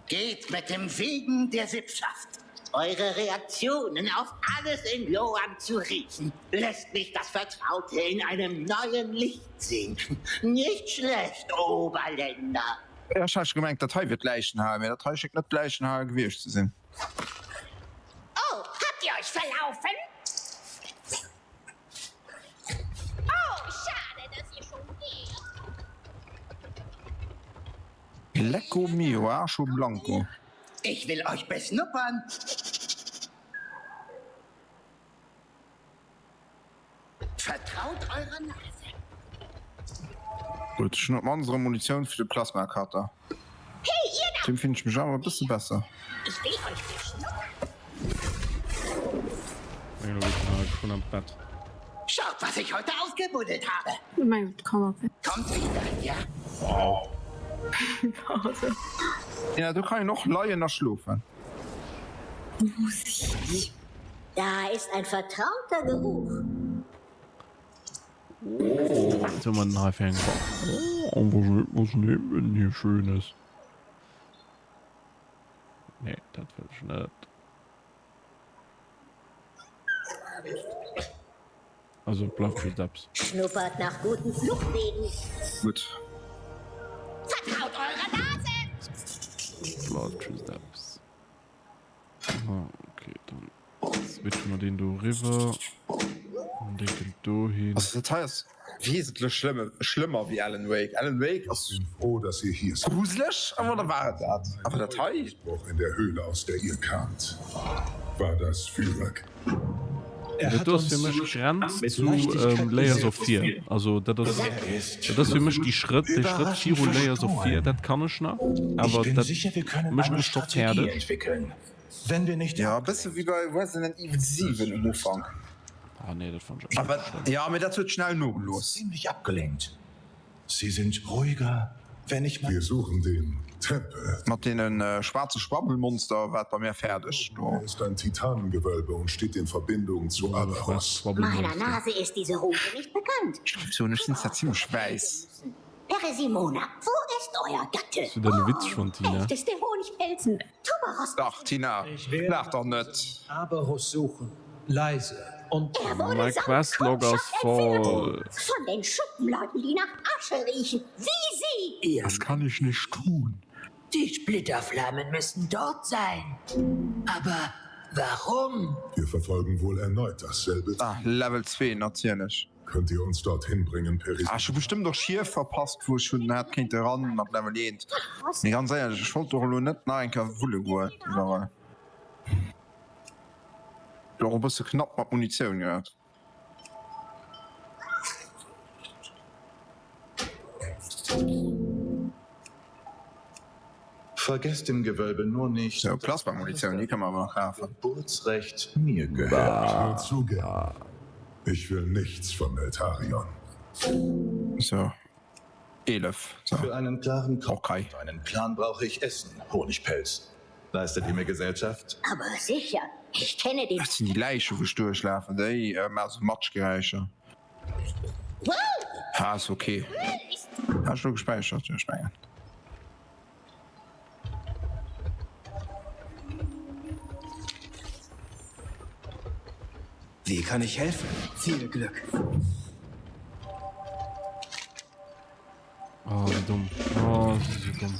K: Geht mit dem Wegen der Sippschaft. Eure Reaktionen auf alles in Loam zu riechen, lässt mich das Vertraute in einem neuen Licht sehen. Nicht schlecht, Oberländer.
C: Ja, ich habe gemerkt, das wird gleichen haben. Das habe ich nicht gleichen haben gewesen zu sehen.
K: Oh, habt ihr euch verlaufen? Oh, schade, dass ihr schon geht.
C: Lecco mio, Archo Blanco.
K: Ich will euch besnuppern. Vertraut eurer Nase.
C: Gut, ich habe unsere Munition für die Plasma-Karte.
K: Hey, ihr da!
C: Dem finde ich mich aber ein bisschen besser.
K: Ich will euch beschnuppern.
A: Schon am Bett.
K: Schaut, was ich heute ausgebuddelt habe.
I: Mein Gott, komm auf.
K: Kommt wieder, ja?
C: Wow. Ja, du kannst noch Laien erschlafen.
D: Da ist ein vertrauter Geruch.
A: So man nachhängen. Oh, was nehmen wir hier Schönes? Nee, das wird ich nicht. Also Bluffy Dubs.
D: Schnuppert nach guten Fluchtwegen.
C: Gut.
K: Vertraut eurer Nase!
A: Bluffy Dubs. Okay, dann switchen wir den do River und den do hin.
C: Was das heißt? wesentlich schlimmer wie Alan Wake. Alan Wake
E: Ich bin froh, dass ihr hier seid.
C: gruselig, aber da war das. Aber der Teil.
E: Auch in der Höhle, aus der ihr kamt, war das Führer.
A: Du hast für mich grenzt
H: mit
A: zu
H: Leichtigkeit
A: Layers of
H: sehr
A: 4. Also das ist für mich die Schritt 4 Layers of 4, das kann ich noch. Aber
H: Ich bin
A: das
H: sicher, wir können
A: mich
H: eine
A: nicht doch
H: Strategie
A: fertig.
H: entwickeln. Wenn wir nicht
C: Ja, bisschen wie bei Resident Evil 7 im Anfang.
A: Ah nee, das fand ich
C: Aber ja, mir das wird schnell nur los.
H: ziemlich abgelenkt. Sie sind ruhiger, wenn ich mal...
E: Wir suchen den Tempel.
C: Mit den schwarzen Schwabbelmonster wird bei mir fertig.
E: Er ist ein Titanengewölbe und steht in Verbindung zu Aberos.
D: Meiner Nase ist diese Route nicht bekannt.
C: So nicht sind ja ziemlich weiß.
D: Peresimona, wo ist euer Gatte?
A: Ist wieder ein Witz schon, Tina.
D: Echteste Honigpelzen. Tuberos.
C: Ach, Tina,
J: Ich werde
C: lach doch nicht.
J: Aberus suchen. Leise und
D: Er wurde
A: Mein
D: samt
A: Questlog ist
D: Kundschaft
A: voll.
D: entführt. Von den Schuppenleuten, die nach Asche riechen. Wie sie.
E: Das kann ich nicht tun.
G: Die Splitterflammen müssen dort sein. Aber warum?
E: Wir verfolgen wohl erneut dasselbe.
C: Ah, Level 2 natürlich.
E: Könnt ihr uns dorthin bringen, Peris?
C: Ah, schon bestimmt doch schier verpasst, wo ich schon nicht kind ran mit Level 1. Nee, ganz ehrlich, ich wollte doch nur nicht nein, kein Wulle gehen. Aber doch ein bisschen knapp mit Munition gehört.
H: Vergesst im Gewölbe nur nicht,
C: So, Plasma-Munition, die kann man aber noch kaufen.
H: Geburtsrecht mir gehört.
E: Nur zu gern. Ich will nichts von Eltarion.
C: So. 11. So.
H: Für einen klaren Kopf
C: Okay.
H: und einen Plan brauche ich Essen, Honigpelz. Leistet ihr mir Gesellschaft?
D: Aber sicher. Ich kenne den.
C: Das sind die Leichen, wo ich durchschlafen. Die also Matschgereiche. Ah, ist okay. Hast du gespeichert? Ja, speichern.
H: Wie kann ich helfen?
G: Viel Glück.
A: Oh, wie dumm. Oh, das ist so dumm.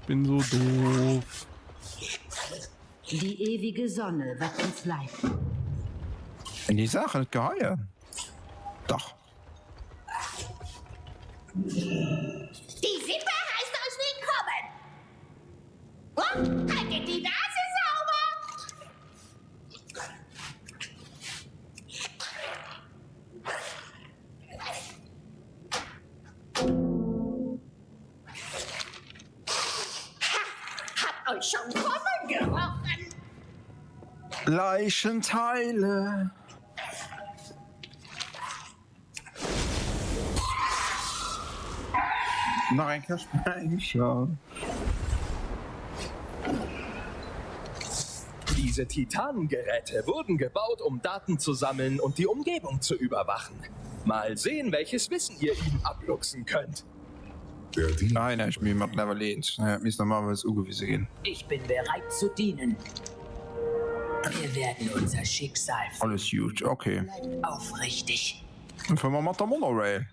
A: Bin so doof.
G: Die ewige Sonne wird uns leiten.
C: In die Sache nicht geheuer. Doch.
D: Die Sippe heißt aus Willkommen. Und haltet die Nase sauber. Hab euch schon kommen gerochen.
C: Leichenteile. Noch ein Speicher.
L: Diese Titanengeräte wurden gebaut, um Daten zu sammeln und die Umgebung zu überwachen. Mal sehen, welches Wissen ihr ihm abluchsen könnt.
C: Nein, ich bin mit Level 1. Ja, mir ist normalerweise ungewiesen gehen.
G: Ich bin bereit zu dienen. Wir werden unser Schicksal
C: Alles gut, okay.
G: Bleibt aufrichtig.
C: Dann fahren wir mit der Monorail.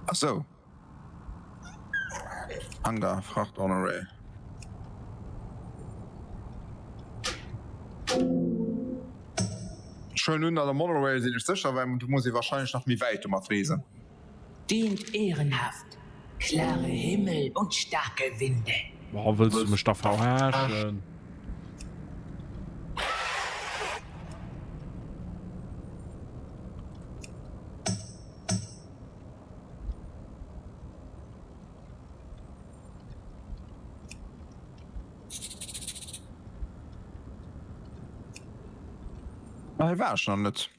C: Ach so. Hangar, Fracht Monorail. Schön unter der Monorail sind ich sicher, weil du musst sie wahrscheinlich noch wie weit umlesen.
G: Dient ehrenhaft. Klare Himmel und starke Winde.
A: Warum willst du mich da verherrschen?
C: Ah, war schon nicht.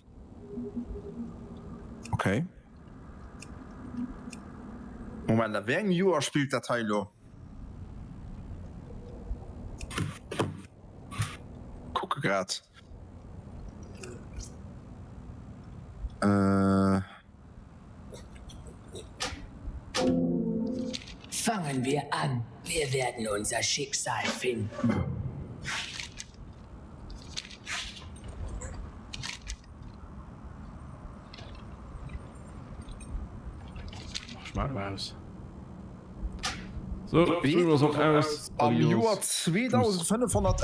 C: Okay. Moment, da wäre ein Jahr spielt der Teilo. Gucke grad.
G: Fangen wir an. Wir werden unser Schicksal finden.
A: Mal raus. So, wie? Wir auch aus.
C: Am Jahr 2500.